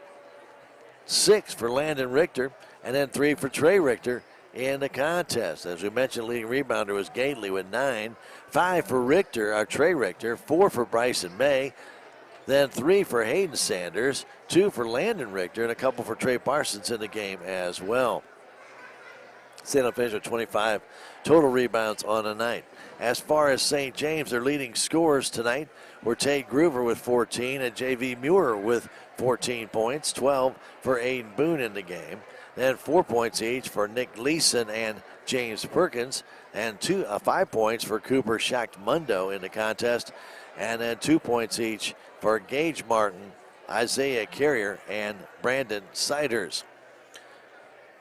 6 for Landon Richter, and then 3 for Trey Richter in the contest. As we mentioned, leading rebounder was Gately with 9, 5 for Richter, Trey Richter, 4 for Bryson May, then 3 for Hayden Sanders, 2 for Landon Richter, and a couple for Trey Parsons in the game as well. Salem finished with 25 total rebounds on the night. As far as St. James, their leading scorers tonight were Tate Groover with 14 and J.V. Muir with 14 points, 12 for Aiden Boone in the game. Then 4 points each for Nick Gleason and James Perkins, and 5 points for Cooper Schacht-Mundo in the contest, and then 2 points each for Gage Martin, Isaiah Carrier, and Brandon Siders.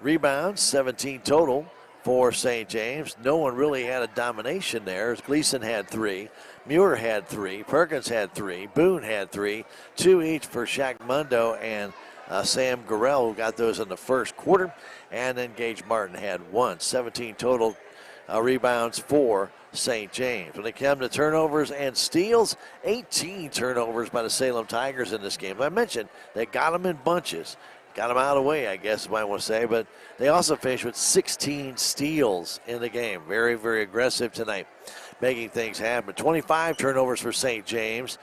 Rebounds, 17 total for St. James. No one really had a domination there. Gleason had 3, Muir had 3, Perkins had 3, Boone had 3, 2 each for Schacht-Mundo and Sam Gorell, who got those in the first quarter, and then Gage Martin had 1. 17 total rebounds for St. James. When it came to turnovers and steals, 18 turnovers by the Salem Tigers in this game. I mentioned they got them in bunches. Got them out of the way, I guess you might want to say, but they also finished with 16 steals in the game. Very, very aggressive tonight, making things happen. 25 turnovers for St. James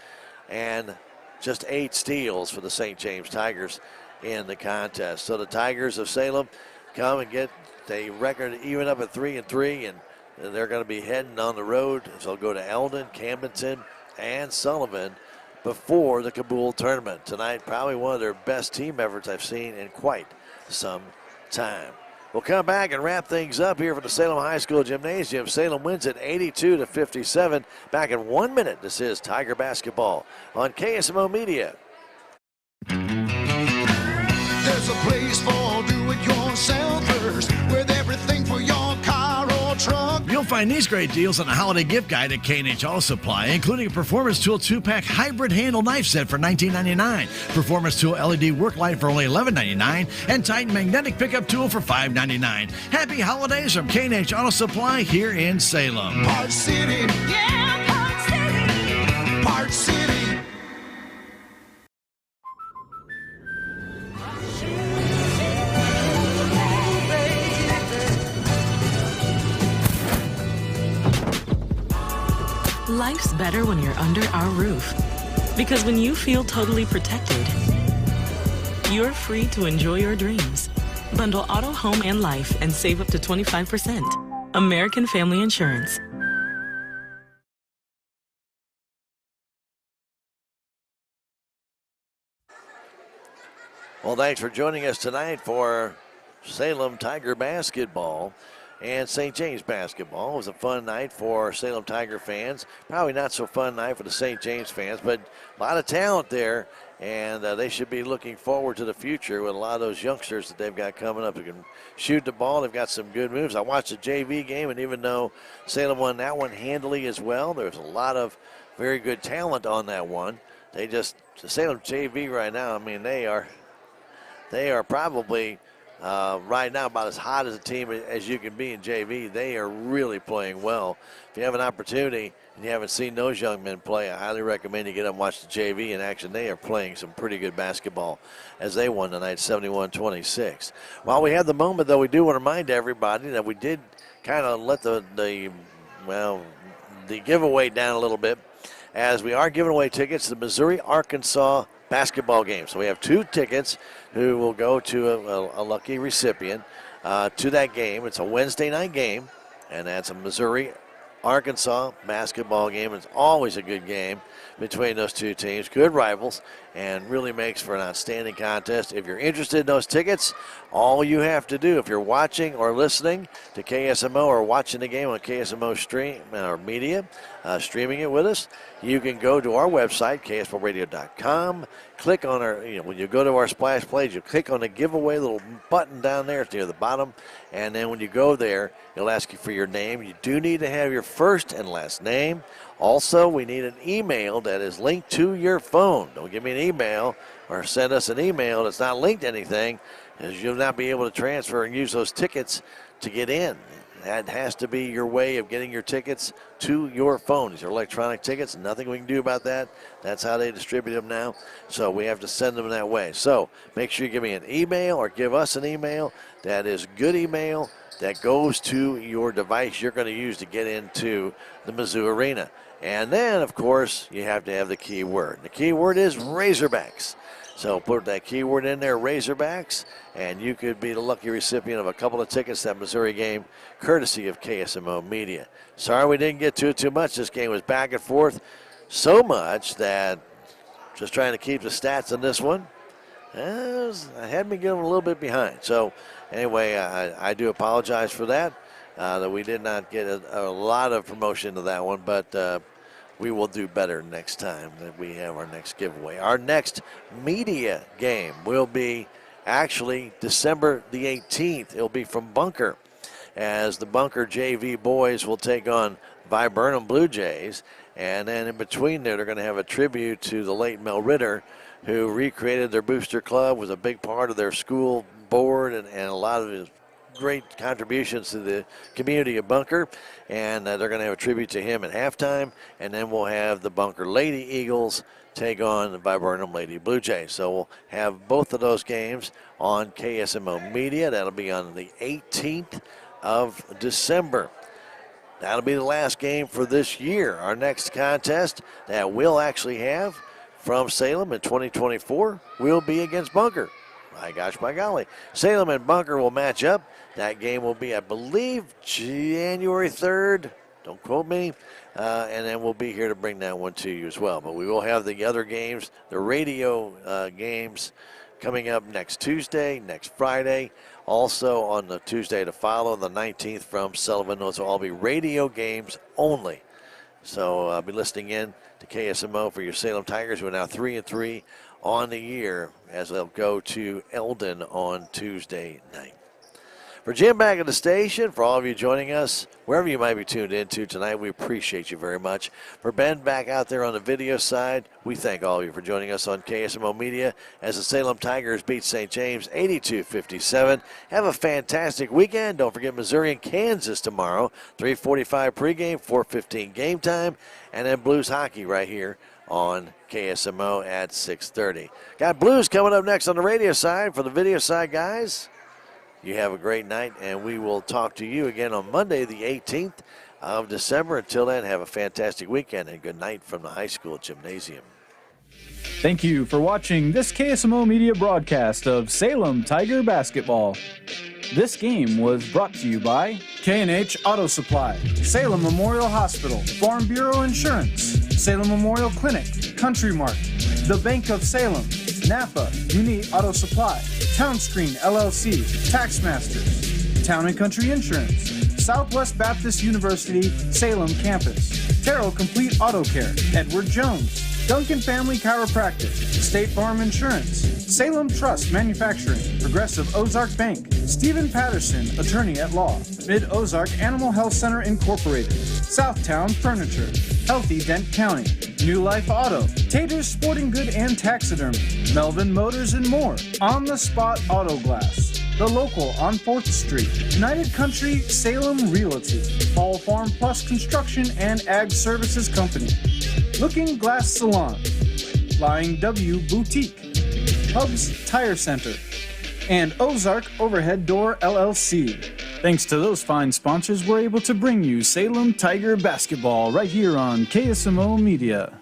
and just 8 steals for the St. James Tigers in the contest. So the Tigers of Salem come and get a record even up at 3-3, and they're going to be heading on the road. So they'll go to Eldon, Camdenton, and Sullivan before the Kabul tournament. Tonight, probably one of their best team efforts I've seen in quite some time. We'll come back and wrap things up here for the Salem High School Gymnasium. Salem wins it 82-57. Back in 1 minute, this is Tiger Basketball on KSMO Media. There's a place for do-it-yourselfers with everything for your car or truck. You'll find these great deals on the holiday gift guide at K&H Auto Supply, including a Performance Tool 2-pack hybrid handle knife set for $19.99, Performance Tool LED work light for only $11.99, and Titan magnetic pickup tool for $5.99. Happy holidays from K&H Auto Supply here in Salem. Part City, yeah, Part City, Part City. Life's better when you're under our roof. Because when you feel totally protected, you're free to enjoy your dreams. Bundle auto, home, and life and save up to 25%. American Family Insurance. Well, thanks for joining us tonight for Salem Tiger Basketball and St. James Basketball. It was a fun night for Salem Tiger fans. Probably not so fun night for the St. James fans, but a lot of talent there, and they should be looking forward to the future with a lot of those youngsters that they've got coming up who can shoot the ball. They've got some good moves. I watched the JV game, and even though Salem won that one handily as well, there's a lot of very good talent on that one. The Salem JV right now, I mean, they are probably right now about as hot as a team as you can be in JV. They are really playing well. If you have an opportunity and you haven't seen those young men play, I highly recommend you get up and watch the JV in action. They are playing some pretty good basketball as they won tonight 71-26. While we have the moment, though, we do want to remind everybody that we did kind of let the giveaway down a little bit, as we are giving away tickets to the Missouri-Arkansas basketball game. So we have 2 tickets who will go to a lucky recipient to that game. It's a Wednesday night game, and that's a Missouri-Arkansas basketball game. It's always a good game between those two teams. Good rivals, and really makes for an outstanding contest. If you're interested in those tickets, all you have to do, if you're watching or listening to KSMO or watching the game on KSMO stream or media, streaming it with us, you can go to our website, ksmoradio.com, click on our, when you go to our splash page, you click on the giveaway little button down there near the bottom, and then when you go there, it'll ask you for your name. You do need to have your first and last name. Also, we need an email that is linked to your phone. Don't give me an email or send us an email that's not linked to anything, as you'll not be able to transfer and use those tickets to get in. That has to be your way of getting your tickets to your phone. These are electronic tickets. Nothing we can do about that. That's how they distribute them now. So we have to send them that way. So make sure you give me an email or give us an email that is good email that goes to your device you're going to use to get into the Mizzou Arena. And then, of course, you have to have the key word. The key word is Razorbacks. So put that keyword in there, Razorbacks, and you could be the lucky recipient of a couple of tickets to that Missouri game, courtesy of KSMO Media. Sorry we didn't get to it too much. This game was back and forth so much that just trying to keep the stats on this one, I had me getting a little bit behind. So anyway, I do apologize for that, that we did not get a lot of promotion to that one, but we will do better next time that we have our next giveaway. Our next media game will be actually December the 18th. It'll be from Bunker, as the Bunker JV boys will take on Viburnum Blue Jays. And then in between there, they're going to have a tribute to the late Mel Ritter, who recreated their booster club, was a big part of their school board, and a lot of his great contributions to the community of Bunker. And they're going to have a tribute to him at halftime. And then we'll have the Bunker Lady Eagles take on the Viburnum Lady Blue Jays. So we'll have both of those games on KSMO Media. That'll be on the 18th of December. That'll be the last game for this year. Our next contest that we'll actually have from Salem in 2024 will be against Bunker. My gosh, by golly. Salem and Bunker will match up. That game will be, I believe, January 3rd. Don't quote me. And then we'll be here to bring that one to you as well. But we will have the other games, the radio games, coming up next Tuesday, next Friday. Also on the Tuesday to follow, the 19th from Sullivan. Those will all be radio games only. So be listening in to KSMO for your Salem Tigers, who are now 3-3 on the year, as they'll go to Eldon on Tuesday night. For Jim back at the station, for all of you joining us, wherever you might be tuned into tonight, we appreciate you very much. For Ben back out there on the video side, we thank all of you for joining us on KSMO Media as the Salem Tigers beat St. James 82-57. Have a fantastic weekend. Don't forget Missouri and Kansas tomorrow, 3:45 pregame, 4:15 game time, and then Blues hockey right here on KSMO at 6:30. Got Blues coming up next on the radio side. For the video side, guys, you have a great night, and we will talk to you again on Monday, the 18th of December. Until then, have a fantastic weekend, and good night from the high school gymnasium. Thank you for watching this KSMO Media broadcast of Salem Tiger Basketball. This game was brought to you by K&H Auto Supply, Salem Memorial Hospital, Farm Bureau Insurance, Salem Memorial Clinic, Country Mart, the Bank of Salem, Napa, Uni Auto Supply, Townscreen LLC, Taxmasters, Town and Country Insurance, Southwest Baptist University, Salem Campus, Terrell Complete Auto Care, Edward Jones, Duncan Family Chiropractic, State Farm Insurance, Salem Trust Manufacturing, Progressive Ozark Bank, Stephen Patterson, Attorney at Law, Mid-Ozark Animal Health Center Incorporated, Southtown Furniture, Healthy Dent County, New Life Auto, Tater's Sporting Good and Taxidermy, Melvin Motors and more, On the Spot Auto Glass, The Local on 4th Street, United Country Salem Realty, Fall Farm Plus Construction and Ag Services Company, Looking Glass Salon, Flying W Boutique, Hubs Tire Center, and Ozark Overhead Door LLC. Thanks to those fine sponsors, we're able to bring you Salem Tiger Basketball right here on KSMO Media.